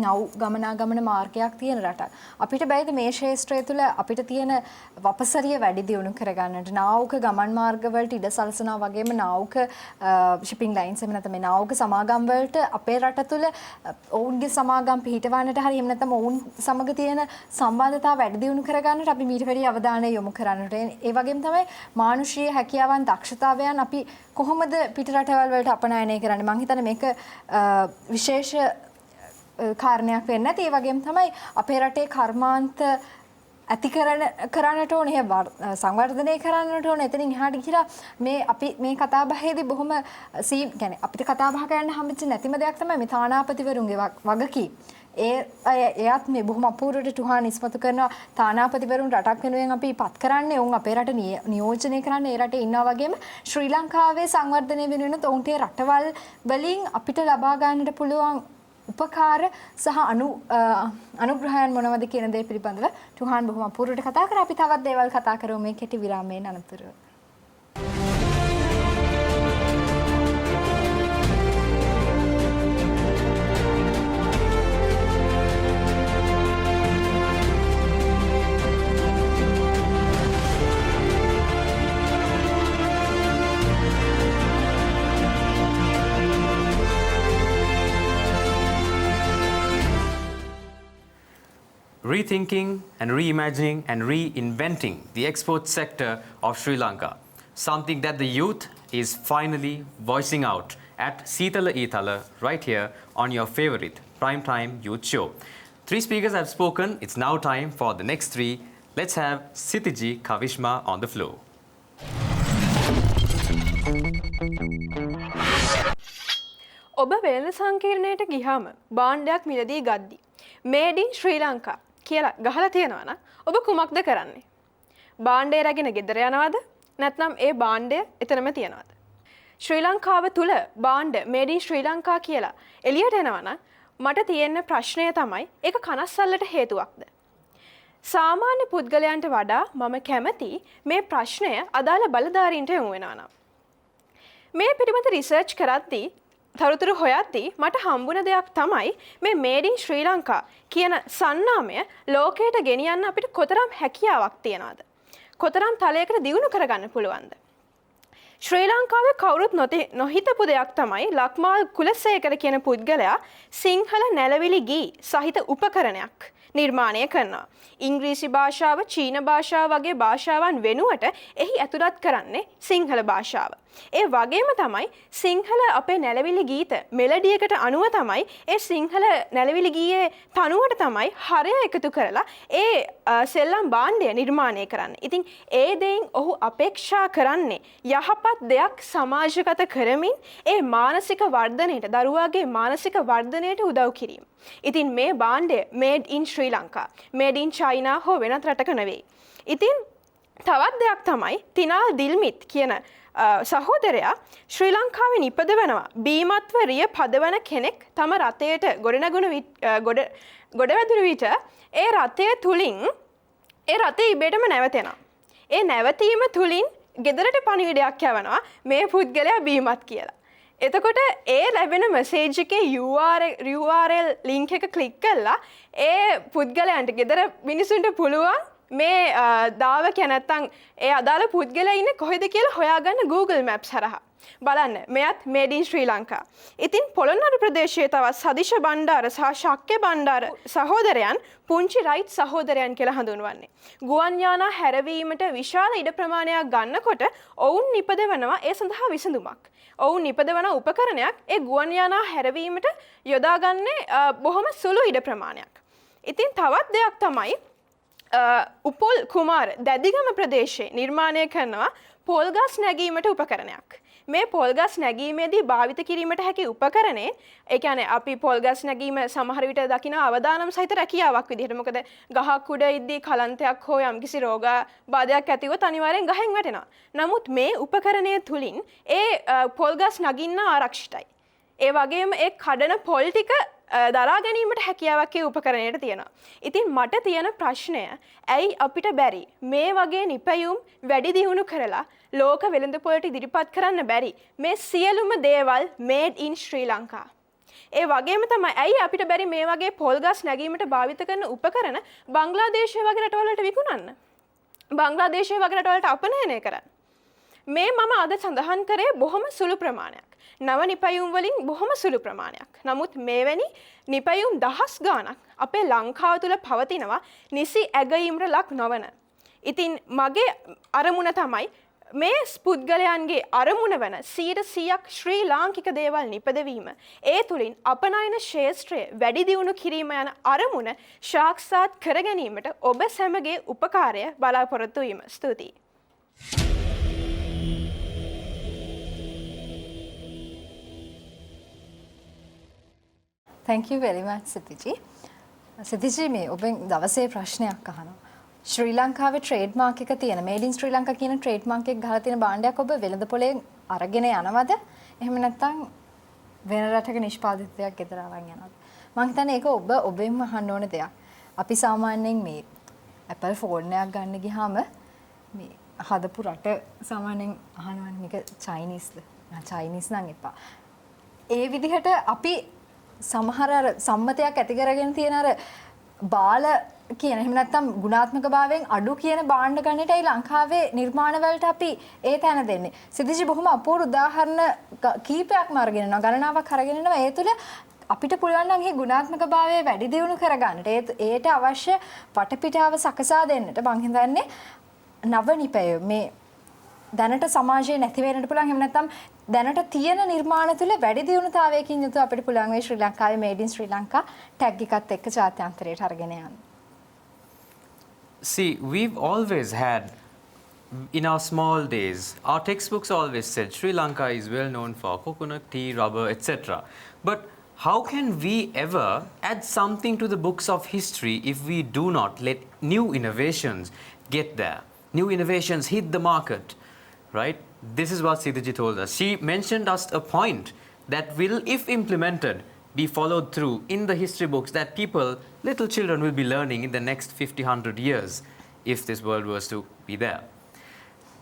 නව් ගමනාගමන මාර්ගයක් තියෙන රටක් අපිට බැයිද මේ ශාස්ත්‍රය තුළ අපිට තියෙන වපසරිය වැඩි දියුණු කරගන්නට නාවක ගමන් මාර්ග වලට ඉඩ සලසනවා වගේම නාවක shipping lines එහෙම නැත්නම් මේ නාවක සමාගම් වලට අපේ රට තුළ ඔවුන්ගේ සමාගම් පිහිටවන්නට හරි එහෙම නැත්නම් ඔවුන් සමග තියෙන සම්බන්ධතාව වැඩි දියුණු කරගන්නට අපි මීට වැඩි අවධානය යොමු කරන්නට ඒ වගේම තමයි මානුෂීය හැකියාවන් දක්ෂතාවයන් අපි කොහොමද පිට රටවල් වලට අපනයනය කරන්නේ මම හිතන්නේ මේක විශේෂ කාරණයක් වෙන්නේ නැති ඒ වගේම තමයි අපේ රටේ කර්මාන්ත ඇති කරන්නට ඕනේ සංවර්ධනය කරන්නට ඕනේ එතනින් එහාට ගිහිලා මේ අපි මේ කතා බහේදී බොහොම يعني අපිට කතා බහ කරන්න හම්බෙච්ච නැතිම දෙයක් තමයි මේ තානාපතිවරුන්ගේ වගකීම් එයාත් මේ බොහොම අපූර්වට ටුහාන් ඉස්මතු කරනවා තානාපතිවරුන් රටක් වෙනුවෙන් අපි පත් කරන්නේ උන් අපේ රට නියෝජනය කරන්නේ ඒ රටේ ඉන්නා වගේම ශ්‍රී ලංකාවේ සංවර්ධනය වෙනුවෙන් උන්ට රටවල් වලින් අපිට ලබා ගන්නට පුළුවන් උපකාර සහ අනුග්‍රහයන් මොනවද කියන දේ පිළිබඳව ටුහාන් බොහොම අපූර්වට කතා කරා අපි තවත් දේවල් කතා කරමු මේ කෙටි විරාමයෙන් අනතුරුව Rethinking and reimagining and reinventing the export sector of Sri Lanka. Something that the youth is finally voicing out at Seethala Eethala right here on your favorite primetime youth show. 3 speakers have spoken. It's now time for the next 3. Let's have Sithiji Kavishma on the floor. ඔබ වෙළඳ සංකීර්ණයට ගියාම භාණ්ඩයක් මිලදී ගද්දි made in Sri Lanka කියලා ගහලා තියෙනවා නම් ඔබ කුමක්ද කරන්නේ? භාණ්ඩය රැගෙන ගෙදර යනවද? නැත්නම් ඒ භාණ්ඩය එතනම තියනවද? ශ්‍රී ලංකාව තුල භාණ්ඩ made in Sri Lanka කියලා එළියට එනවා නම් මට තියෙන ප්‍රශ්නය තමයි ඒක කනස්සල්ලට හේතුවක්ද? සාමාන්‍ය පුද්ගලයන්ට වඩා මම කැමති මේ ප්‍රශ්නය අදාළ බලධාරීන්ට යොමු වෙනවා නම්. මේ පිළිබඳ රිසර්ච් කරද්දී තරුතුරු හොයද්දී මට හම්බුන දෙයක් තමයි මේ made in Sri Lanka කියන සන්නාමය ලෝකයට ගෙනියන්න අපිට කොතරම් හැකියාවක් තියනවද? කොතරම් තලයකට දියුණු කරගන්න පුළුවන්ද? ශ්‍රී ලංකාවේ කවුරුත් නොහිතපු දෙයක් තමයි ලක්මාල් කුලසේකර කියන පුද්ගලයා සිංහල නැලවිලි ගී සහිත උපකරණයක් නිර්මාණය කරනවා. ඉංග්‍රීසි භාෂාව, චීන භාෂාව වගේ භාෂාවන් වෙනුවට එහි ඇතුළත් කරන්නේ සිංහල භාෂාව. ඒ වගේම තමයි සිංහල අපේ නැලවිලි ගීත මෙලඩියකට අනුව තමයි ඒ සිංහල නැලවිලි ගීයේ තනුවට තමයි හරය එකතු කරලා ඒ සෙල්ලම් භාණ්ඩය නිර්මාණය කරන්නේ. ඉතින් ඒ දෙයින් ඔහු අපේක්ෂා කරන්නේ යහපත් දෙයක් සමාජගත කරමින් ඒ මානසික වර්ධනයට දරුවාගේ මානසික වර්ධනයට උදව් කිරීම. ඉතින් මේ භාණ්ඩය made in Sri Lanka, made in China හෝ වෙනත් රටක නෙවෙයි. ඉතින් තවත් දෙයක් තමයි තිනාල් දිල්මිත් කියන සහෝදරයා ශ්‍රී ලංකාවේ නිපදවනවා බීමත්ව රිය පදවන කෙනෙක් තම රථයට ගොඩවැදුණු විට ඒ රථය තුලින් ඒ රථය ඉබේටම නැවතෙනවා. ඒ නැවතීම තුලින් ගෙදරට පණිවිඩයක් යවනවා මේ පුද්ගලයා බීමත් කියලා. එතකොට ඒ ලැබෙන මෙසේජ් එකේ URL ලින්ක් එක ක්ලික් කරලා ඒ පුද්ගලයන්ට ගෙදර මිනිසුන්ට පුළුවන් මේ දාවක නැත්තම් ඒ අදාළ පුද්ගලයා ඉන්නේ කොහෙද කියලා හොයාගන්න Google Maps හරහා. බලන්න මෙයත් made in Sri Lanka. ඉතින් පොළොන්නරු ප්‍රදේශයේ තවත් සදිශ බණ්ඩාර සහ ශක්්‍ය බණ්ඩාර සහෝදරයන් පුංචි රයිට් සහෝදරයන් කියලා හඳුන්වන්නේ. ගුවන් යානා හැරවීමට විශාල ඉඩ ප්‍රමාණයක් ගන්නකොට ඔවුන් නිපදවනවා ඒ සඳහා විසඳුමක්. ඔවුන් නිපදවන උපකරණයක් ඒ ගුවන් යානා හැරවීමට යොදාගන්නේ බොහොම සුළු ඉඩ ප්‍රමාණයක්. ඉතින් තවත් දෙයක් තමයි උපොල් කුමාර දැදිගම ප්‍රදේශයේ නිර්මාණය කරනවා පොල්ගස් නැගීමට උපකරණයක්. මේ පොල්ගස් නැගීමේදී භාවිත කිරීමට හැකි උපකරණේ ඒ කියන්නේ අපි පොල්ගස් නැගීම සමහර විට දකින අවදානම් සහිත රැකියාවක් විදිහට. මොකද ගහක් උඩ ඉද්දී කලන්තයක් හෝ යම්කිසි රෝගාබාධයක් ඇතිවොත් අනිවාර්යෙන් ගහෙන් වැටෙනවා. නමුත් මේ උපකරණය තුලින් ඒ පොල්ගස් නගින්න ආරක්ෂිතයි. ඒ වගේම ඒ කඩන පොල් ටික දරා ගැනීමට හැකියාවක් ඒ උපකරණයට තියෙනවා. ඉතින් මට තියෙන ප්‍රශ්නය ඇයි අපිට බැරි මේ වගේ නිපැයුම් වැඩි දියුණු කරලා ලෝක වෙළඳපොළට ඉදිරිපත් කරන්න බැරි මේ සියලුම දේවල් made in Sri Lanka. ඒ වගේම තමයි ඇයි අපිට බැරි මේ වගේ පොල්ගස් නැගීමට භාවිත කරන උපකරණ බංග්ලාදේශය වගේ රටවලට විකුණන්න. බංග්ලාදේශය වගේ රටවලට අපනයනය කරන්න. මේ මම අද සඳහන් කරේ බොහොම සුළු ප්‍රමාණයක්. නව නිපැයුම් වලින් බොහොම සුළු ප්‍රමාණයක්. නමුත් මෙවැනි නිපැයුම් දහස් ගාණක් අපේ ලංකාව තුළ පවතිනවා නිසි ඇගයීමට ලක් නොවන. ඉතින් මගේ අරමුණ තමයි මේ පුද්ගලයන්ගේ අරමුණ වන 100%ක් ශ්‍රී ලාංකික දේවල් නිපදවීම. ඒ තුළින් අපනයන ශේෂ්ත්‍රය වැඩි දියුණු කිරීම යන අරමුණ සාක්ෂාත් කර ගැනීමට ඔබ සැමගේ උපකාරය බලාපොරොත්තු වීම. ස්තුතියි. Thank you very much සිතිජි. සිතිජි මේ ඔබෙන් දවසේ ප්‍රශ්නයක් අහනවා. ශ්‍රී ලංකාවේ ට්‍රේඩ්මාර්ක් එක තියෙන මේඩ් ඉන් ශ්‍රී ලංකා කියන ට්‍රේඩ්මාර්ක් එක ගහලා තියෙන භාණ්ඩයක් ඔබ වෙළඳපොලෙන් අරගෙන යනවද? එහෙම නැත්නම් වෙන රටක නිෂ්පාදිතයක් ගෙදර අරන් යනවද? මම හිතන්නේ ඒක ඔබෙන්ම අහන්න ඕන දෙයක්. අපි සාමාන්‍යයෙන් මේ Apple ෆෝන් එකක් ගන්න ගියාම මේ හදපු රට සාමාන්‍යයෙන් අහනවනේ මේක චයිනීස්ද? චයිනීස් නම් එපා. ඒ විදිහට අපි සමහර සම්මතයක් ඇති කරගෙන තියෙන අර බාල කියන එහෙම නැත්නම් ගුණාත්මක භාවයෙන් අඩු කියන භාණ්ඩ ගන්නටයි ලංකාවේ නිර්මාණ වලට අපි ඒ තැන දෙන්නේ. සිතිජි බොහොම අපූර්ව උදාහරණ කීපයක්ම අරගෙන යනවා. ගණනාවක් අරගෙන යනවා. ඒ තුළ අපිට පුළුවන් නම් මේ ගුණාත්මක භාවය වැඩි දියුණු කරගන්නට ඒට අවශ්‍ය වටපිටාව සකසා දෙන්නට මං හිතන්නේ නව නිපැය මේ දැනට සමාජයේ නැති වෙන්නට පුළුවන්. එහෙම නැත්නම් දැනට තියෙන නිර්මාණ තුළ වැඩි දියුණුතාවයකින් යුතුව අපිට පුළුවන් මේ ශ්‍රී ලංකාවේ made in Sri Lanka tag එකත් එක්ක ජාත්‍යන්තරයට අරගෙන යන්න. See, we've always had, in our small days, our textbooks always said Sri Lanka is well known for coconut, tea, rubber, etc. But how can we ever add something to the books of history if we do not let new innovations get there? New innovations hit the market, right? This is what Seethaji told us. She mentioned us a point that will, if implemented, be followed through in the history books that people, little children will be learning in the next 50, 100 years if this world was to be there.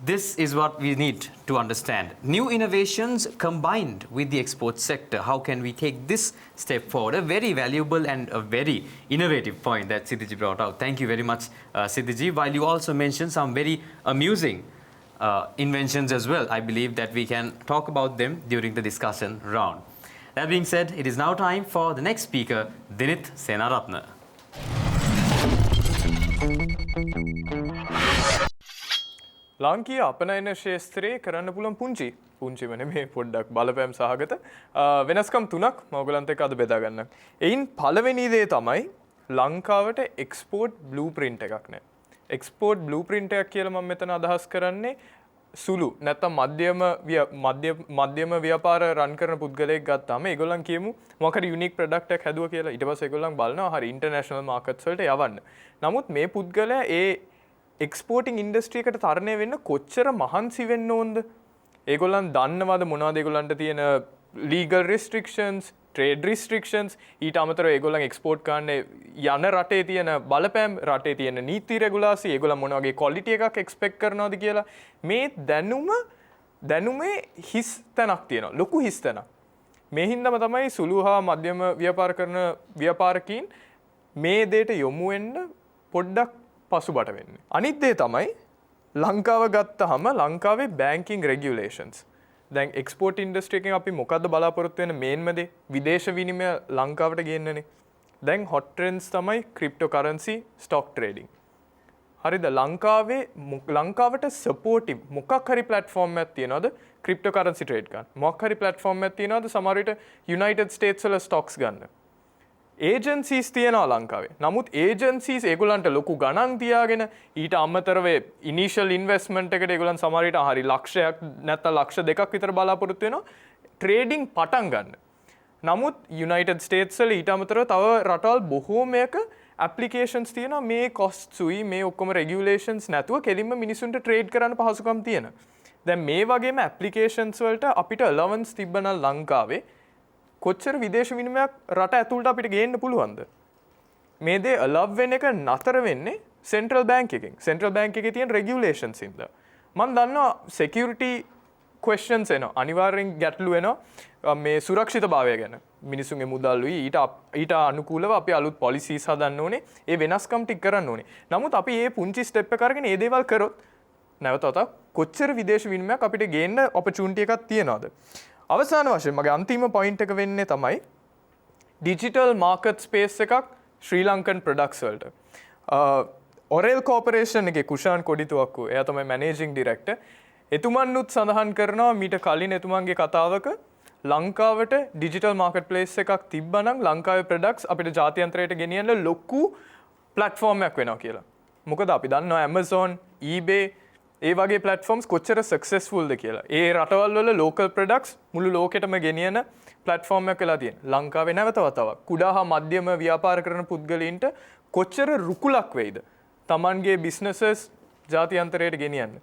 This is what we need to understand. New innovations combined with the export sector. How can we take this step forward? A very valuable and a very innovative point that Seethaji brought out. Thank you very much, Seethaji. While you also mentioned some very amusing inventions as well, I believe that we can talk about them during the discussion round. That being said, it is now time for the next speaker, Dinith Senaratna. ලාංකීය අපනයන ශේස්ත්‍රයේ කරන්න පුළුවන් පුංචි වෙන මේ පොඩ්ඩක් බලපෑම් සහගත වෙනස්කම් තුනක් මම ඔයගලන්ට එක්ක අද බෙදා ගන්නම්. එයින් පළවෙනි දේ තමයි ලංකාවට එක්ස්පෝර්ට් බ්ලූප්‍රින්ට් එකක් නැහැ. එක්ස්පෝර්ට් බ්ලූප්‍රින්ට් එකක් කියලා මම මෙතන අදහස් කරන්නේ සුළු නැත්නම් මධ්‍යම ව්‍යාපාර රන් කරන පුද්ගලයෙක් ගත්තාම ඒගොල්ලන් කියමු මොකක් හරි යුනික් ප්‍රොඩක්ට් එකක් හැදුවා කියලා. ඊට පස්සේ ඒගොල්ලන් බලනවා හරි ඉන්ටර්නැෂනල් මාකට්ස් වලට යවන්න. නමුත් මේ පුද්ගලයා ඒ එක්ස්පෝර්ටිං ඉන්ඩස්ට්‍රි එකට තරණය වෙන්න කොච්චර මහන්සි වෙන්න ඕනද? ඒගොල්ලන් දන්නවද මොනවද ඒගොල්ලන්ට තියෙන legal restrictions, trade restrictions, ඊට අමතරව ඒගොල්ලන් එක්ස්පෝර්ට් කරන්න යන රටේ තියෙන බලපෑම්, රටේ තියෙන නීති රෙගුලාසි, ඒගොල්ලන් මොන වගේ ක්වොලිටි එකක් එක්ස්පෙක්ට් කරනවද කියලා මේ දැනුමේ හිස් තැනක් තියෙනවා. ලොකු හිස් තැනක්. මේ හින්දාම තමයි සුළු හා මධ්‍යම ව්‍යාපාර කරන ව්‍යාපාරිකයින් මේ දෙයට යොමු වෙන්න පොඩ්ඩක් පසුබට වෙන්නේ. අනිත් දේ තමයි ලංකාව ගත්තහම ලංකාවේ බැංකින් රෙගියුලේෂන්ස්. දැන් එක්ස්පෝර්ට් ඉන්ඩස්ට්‍රි එකෙන් අපි මොකද්ද බලාපොරොත්තු වෙන මේන්ම දේ? විදේශ විනිමය ලංකාවට ගේන්නනේ. දැන් හොට් ට්‍රෙන්ඩ්ස් තමයි ක්‍රිප්ටෝකරන්සි, ස්ටොක් ට්‍රේඩින්. හරිද? ලංකාවට සපෝටිව් මොකක් හරි ප්ලැට්ෆෝම් එකක් තියනවද ක්‍රිප්ටෝකරන්සි ට්‍රේඩ් ගන්න? මොකක් හරි ප්ලැට්ෆෝම් එකක් තියනවද සමහර විට යුනයිටඩ් ස්ටේට්ස් වල ස්ටොක්ස් ගන්න? ඒජන්සිස් තියෙනවා ලංකාවේ. නමුත් ඒජන්සිස් ඒගොල්ලන්ට ලොකු ගණන් තියාගෙන ඊට අමතරව ඉනිෂියල් ඉන්වෙස්ට්මන්ට් එකට ඒගොල්ලන් සමහර විට හරි ලක්ෂයක් නැත්නම් ලක්ෂ දෙකක් විතර බලාපොරොත්තු වෙනවා ට්‍රේඩින් පටන් ගන්න. නමුත් යුනයිටඩ් ස්ටේට්ස් වල ඊට අමතරව තව රටවල් බොහෝමයක ඇප්ලිකේෂන්ස් තියෙනවා මේ කොස්ට්සුයි මේ ඔක්කොම රෙගියුලේෂන්ස් නැතුව කෙලින්ම මිනිසුන්ට ට්‍රේඩ් කරන්න පහසුකම් තියෙන. දැන් මේ වගේම ඇප්ලිකේෂන්ස් වලට අපිට අලවන්ස් තිබ්බනම් ලංකාවේ කොච්චර විදේශ විනිමයක් රට ඇතුළට අපිට ගේන්න පුළුවන්ද? මේ දේ අලව් වෙන එක නතර වෙන්නේ සෙන්ට්‍රල් බැංක් එකෙන්. සෙන්ට්‍රල් බැංක් එකේ තියෙන රෙගියුලේෂන්ස් හින්දා. මම දන්නවා security questions එනවා. අනිවාර්යෙන් ගැටලු එනවා මේ සුරක්ෂිතභාවය ගැන. මිනිසුන්ගේ මුදල්ුයි ඊට අනුකූලව අපි අලුත් policies හදන්න ඕනේ. ඒ වෙනස්කම් ටික කරන්න ඕනේ. නමුත් අපි මේ පුංචි step එක අරගෙන මේ දේවල් කරොත් නැවතත් කොච්චර විදේශ විනිමයක් අපිට ගේන්න opportunity එකක් තියනවද? අවසාන වශයෙන් මගේ අන්තිම පොයින්ට් එක වෙන්නේ තමයි ඩිජිටල් මාකට් ස්පේස් එකක් ශ්‍රී ලංකන් ප්‍රොඩක්ට්ස් වලට. ඔරෙල් කෝපරේෂන් එකේ කුෂාන් කොඩිතුවක්කු එයා තමයි මැනේජින් ඩිරෙක්ටර්. එතුමන්නුත් සඳහන් කරනවා මීට කලින් එතුමන්ගේ කතාවක ලංකාවට ඩිජිටල් මාකට් ප්ලේස් එකක් තිබ්බනම් ලංකාවේ ප්‍රොඩක්ට්ස් අපිට ජාත්‍යන්තරයට ගෙනියන්න ලොකු ප්ලැට්ෆෝම් එකක් වෙනවා කියලා. මොකද අපි දන්නවා Amazon, eBay ඒ වගේ platforms කොච්චර successfulද කියලා. ඒ රටවල් වල local products මුළු ලෝකෙටම ගෙනියන platform එකක් වෙලා තියෙනවා. ලංකාවේ නැවත වතාවක් කුඩා හා මධ්‍යම ව්‍යාපාර කරන පුද්ගලයින්ට කොච්චර රුකුලක් වෙයිද Tamanගේ businesses ජාත්‍යන්තරයට ගෙනියන්න.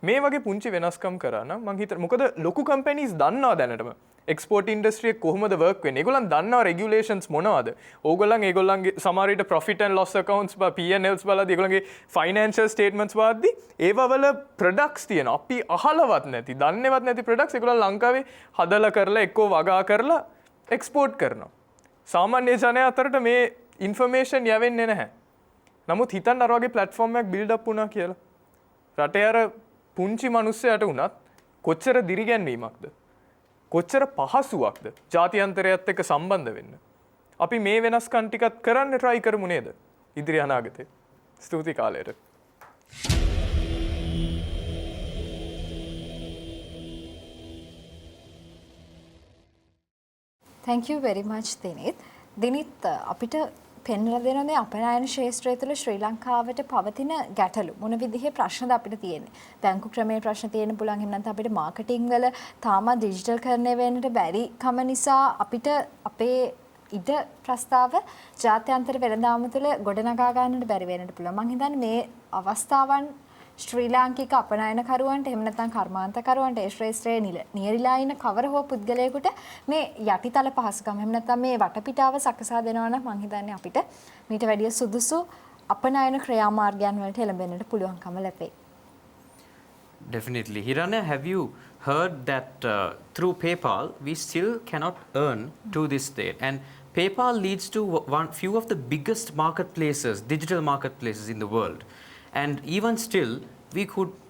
මේ වගේ පුංචි වෙනස්කම් කරා නම් මං හිතන මොකද ලොකු companies දන්නවා දැනටම export industry එක කොහොමද work වෙන්නේ. ඒගොල්ලන් දන්නවා regulations මොනවද. ඒගොල්ලන්ගේ සමහර විට profit and loss accounts P&Ls බලද්දී ඒගොල්ලන්ගේ financial statements බලද්දී ඒවා වල products තියෙනවා. අපි අහලවත් නැති, දන්නේවත් නැති products ඒගොල්ලන් ලංකාවේ හදලා කරලා එක්කෝ වගා කරලා export කරනවා. සාමාන්‍ය ජනයා අතරට මේ information යවෙන්නේ නැහැ. නමුත් හිතන්න අර වගේ platform එකක් build up වුණා කියලා. රටේ අර පුංචි මිනිස්සයාට උනත් කොච්චර දිරිගැන්වීමක්ද? කොච්චර පහසුවක්ද ජාත්‍යන්තරයත් එක්ක සම්බන්ධ වෙන්න. අපි මේ වෙනස්කම් ටිකත් කරන්න try කරමු නේද? ඉදිරි අනාගතේ. ස්තුති කාලයට. Thank you very much Dinit. Dinit අපිට පෙන්වලා දෙනවා අපනයන ශාස්ත්‍රය තුළ ශ්‍රී ලංකාවට පවතින ගැටලු මොන විදිහේ ප්‍රශ්නද අපිට තියෙන්නේ. බැංකු ක්‍රමයේ ප්‍රශ්න තියෙන්න පුළුවන්. එහෙම නැත්නම් අපිට මාකටිං වල තාමත් ඩිජිටල් කරණය වෙන්නට බැරි කම නිසා අපිට අපේ ඉඩ ප්‍රස්තාව ජාත්‍යන්තර වෙළඳාම තුළ ගොඩනගා ගන්නට බැරි වෙන්නට පුළුවන්. මම හිතන්නේ මේ අවස්ථාවන් ශ්‍රී ලාංකික අපනයනකරුවන්ට එහෙම නැත්නම් කර්මාන්තකරුවන්ට ඒ ශ්‍රේෂ්ඨයේ නියරිලා ඉන්න කවර හෝ පුද්ගලයෙකුට මේ යටිතල පහසුකම් එහෙම නැත්නම් මේ වටපිටාව සකසා දෙනවා නම් මම හිතන්නේ අපිට මීට වැඩිය සුදුසු අපනයන ක්‍රියාමාර්ගයන් වලට එළඹෙන්නට පුළුවන්කම ලැබේ. Definitely. Hiranya, have you heard that through PayPal we still cannot earn to this date? And PayPal leads to few of the biggest marketplaces, digital marketplaces in the world. And even still,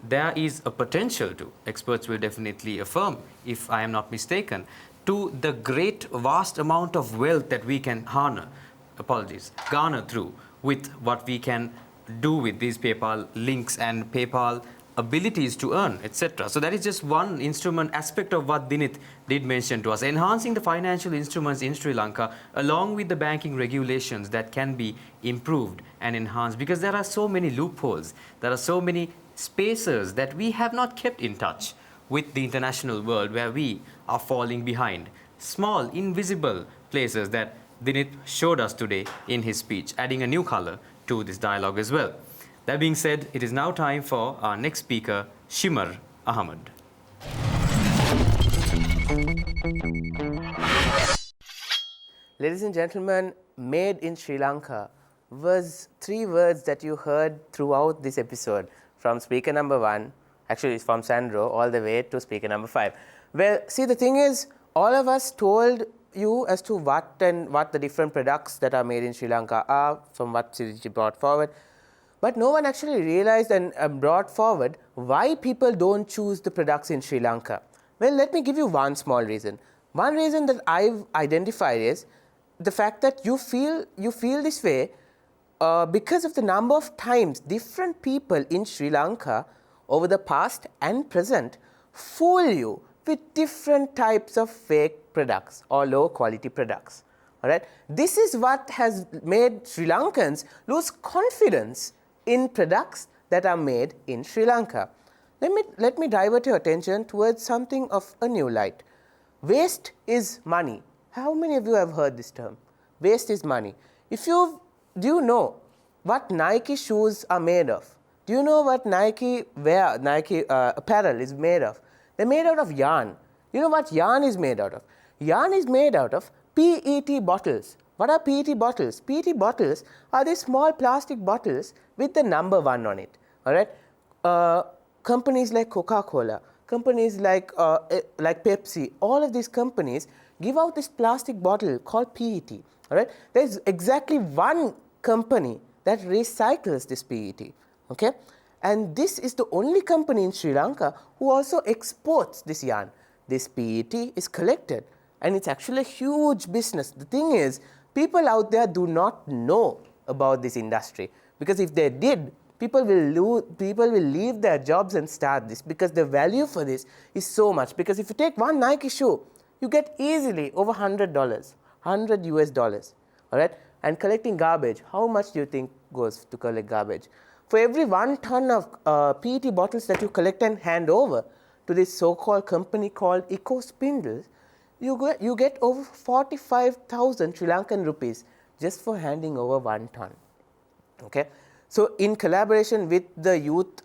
there is a potential to, experts will definitely affirm, if I am not mistaken, to the great vast amount of wealth that we can garner through with what we can do with these PayPal links and PayPal abilities to earn, etc. So that is just one instrument aspect of what Dinit did mention to us, enhancing the financial instruments in Sri Lanka along with the banking regulations that can be improved and enhanced, because there are so many loopholes, there are so many spaces that we have not kept in touch with the international world where we are falling behind. Small, invisible places that Dinit showed us today in his speech, adding a new color to this dialogue as well. That being said, it is now time for our next speaker, Shimar Ahmed. Ladies and gentlemen, made in Sri Lanka was 3 words that you heard throughout this episode from speaker number 1, actually it's from Sandro, all the way to speaker number 5. Well, see, the thing is, all of us told you as to what the different products that are made in Sri Lanka are, from what Siriji brought forward. But no one actually realized and brought forward why people don't choose the products in Sri Lanka. Well, let me give you one small reason. One reason that I've identified is the fact that you feel this way because of the number of times different people in Sri Lanka over the past and present fool you with different types of fake products or low quality products. All right? This is what has made Sri Lankans lose confidence in products that are made in Sri Lanka. Let me divert your attention towards something of a new light. Waste is money. How many of you have heard this term? Waste is money. Do you know what Nike shoes are made of? Do you know what Nike apparel is made of? They're made out of yarn. You know what yarn is made out of? Yarn is made out of PET bottles. What are PET bottles? PET bottles are these small plastic bottles with the number 1 on it. All right? Companies like Coca-Cola, companies like Pepsi, all of these companies give out this plastic bottle called PET. All right? There's exactly one company that recycles this PET. Okay? And this is the only company in Sri Lanka who also exports this yarn. This PET is collected, and it's actually a huge business. The thing is, people out there do not know about this industry, because if they did, people will leave their jobs and start this, because the value for this is so much. Because if you take one Nike shoe, you get easily over $100, $100 US. All right? And collecting garbage, how much do you think goes to collect garbage? For every 1 ton of PET bottles that you collect and hand over to this so-called company called Eco Spindles, you get over 45,000 Sri Lankan rupees just for handing over 1 ton. Okay? So in collaboration with the Youth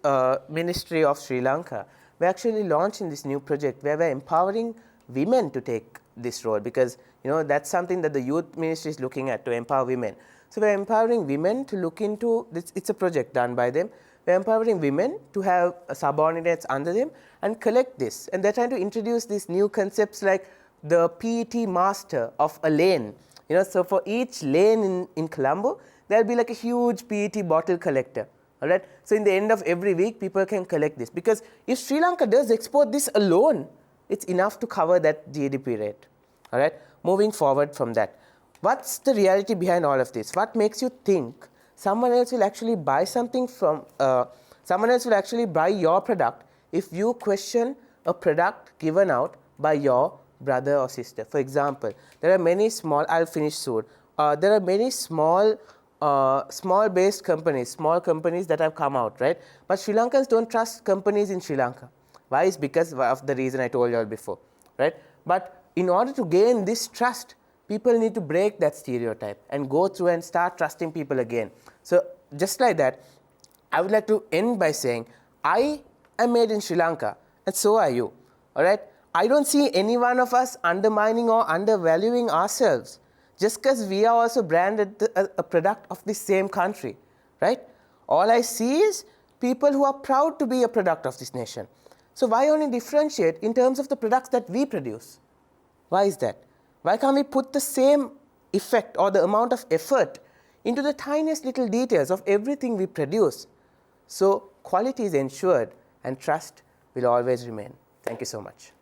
Ministry of Sri Lanka, we're actually launching this new project where we're empowering women to take this role, because that's something that the Youth Ministry is looking at, to empower women. So we're empowering women to look into this. It's a project done by them. We're empowering women to have subordinates under them and collect this. And they're trying to introduce these new concepts like the PET master of a lane. So for each lane in Colombo, there'll be like a huge PET bottle collector. All right? So in the end of every week, people can collect this. Because if Sri Lanka does export this alone, it's enough to cover that GDP rate. All right? Moving forward from that, what's the reality behind all of this? What makes you think someone else will actually buy something from, someone else will actually buy your product if you question a product given out by your brother or sister? For example, there are many small, I'll finish soon, there are many small based companies, small companies that have come out, right? But Sri Lankans don't trust companies in Sri Lanka. Why? Is because of the reason I told you all before, right? But in order to gain this trust, people need to break that stereotype and go through and start trusting people again. So just like that, I would like to end by saying, I am made in Sri Lanka, and so are you, all right? I don't see any one of us undermining or undervaluing ourselves just because we are also branded a product of the same country, right? All I see is people who are proud to be a product of this nation. So why only differentiate in terms of the products that we produce? Why is that? Why can't we put the same effect or the amount of effort into the tiniest little details of everything we produce? So quality is ensured and trust will always remain. Thank you so much.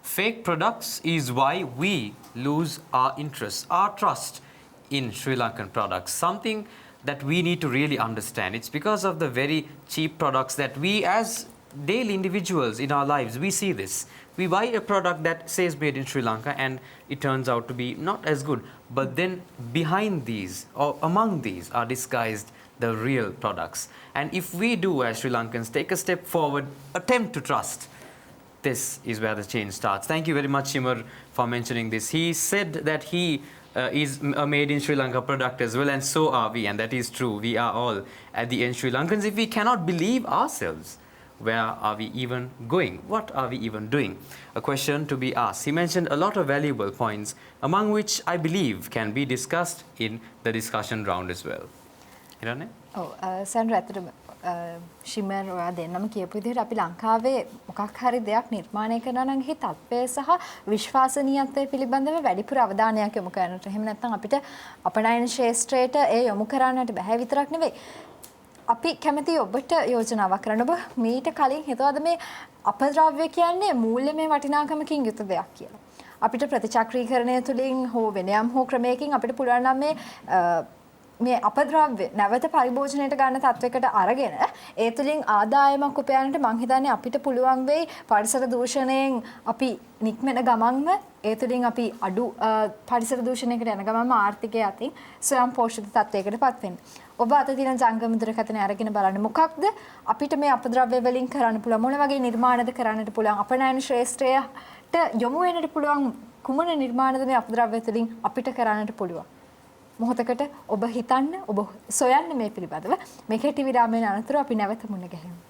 Fake products is why we lose our interest, our trust in Sri Lankan products. Something that we need to really understand. It's because of the very cheap products that we, as daily individuals in our lives, we see this. We buy a product that says made in Sri Lanka and it turns out to be not as good. But then behind these or among these are disguised the real products. And if we do, as Sri Lankans, take a step forward, attempt to trust, this is where the change starts. Thank you very much, Shimar, for mentioning this. He said that he is a made in Sri Lanka product as well, and so are we, and that is true. We are all at the end Sri Lankans. If we cannot believe ourselves, where are we even going? What are we even doing? A question to be asked. He mentioned a lot of valuable points, among which I believe can be discussed in the discussion round as well. Irane? Sandra ඇත්තටම ශිමර් ඔයා දෙන්නම කියපු විදිහට අපි ලංකාවේ මොකක් හරි දෙයක් නිර්මාණය කරනවා නම් එහි තත්ත්වය සහ විශ්වාසනීයත්වය පිළිබඳව වැඩිපුර අවධානයක් යොමු කරන්නට. එහෙම නැත්නම් අපිට අපනයන ශාස්ත්‍රයට ඒ යොමු කරන්නට බෑ විතරක් නෙවෙයි. අපි කැමති ඔබට යෝජනාවක් කරන්න. ඔබ මීට කලින් හිතවද මේ අපද්‍රව්‍ය කියන්නේ මූල්‍යමය වටිනාකමකින් යුත දෙයක් කියලා. අපිට ප්‍රතිචක්‍රීකරණය තුළින් හෝ වෙන යම් හෝ ක්‍රමයකින් අපිට පුළුවන් නම් මේ මේ අපද්‍රව්‍ය නැවත පරිභෝජනයට ගන්න තත්වයකට අරගෙන ඒ තුලින් ආදායමක් උපයන්නට මං හිතන්නේ අපිට පුළුවන් වෙයි පරිසර දූෂණයෙන් අපි නික්මෙන ගමන්ම ඒ තුලින් අපි අඩු පරිසර දූෂණයකට යන ගමන්ම ආර්ථිකය අතින් ස්වයං පෝෂිත තත්වයකටපත් වෙන්න. ඔබ අත තියෙන ජංගම දුරකථනය අරගෙන බලන්න මොකක්ද අපිට මේ අපද්‍රව්‍ය වලින් කරන්න පුළුවන් මොන වගේ නිර්මාණද කරන්නට පුළුවන් අපනයන ශ්‍රේෂ්ඨයට යොමු වෙන්නට පුළුවන් කුමන නිර්මාණද මේ අපද්‍රව්‍ය තුලින් අපිට කරන්නට පුළුවන්. මොහොතකට ඔබ හිතන්න ඔබ සොයන්න මේ පිළිබඳව මේ කෙටි විරාමයෙන් අනතුරු අපි නැවත මුණ ගැහෙමු.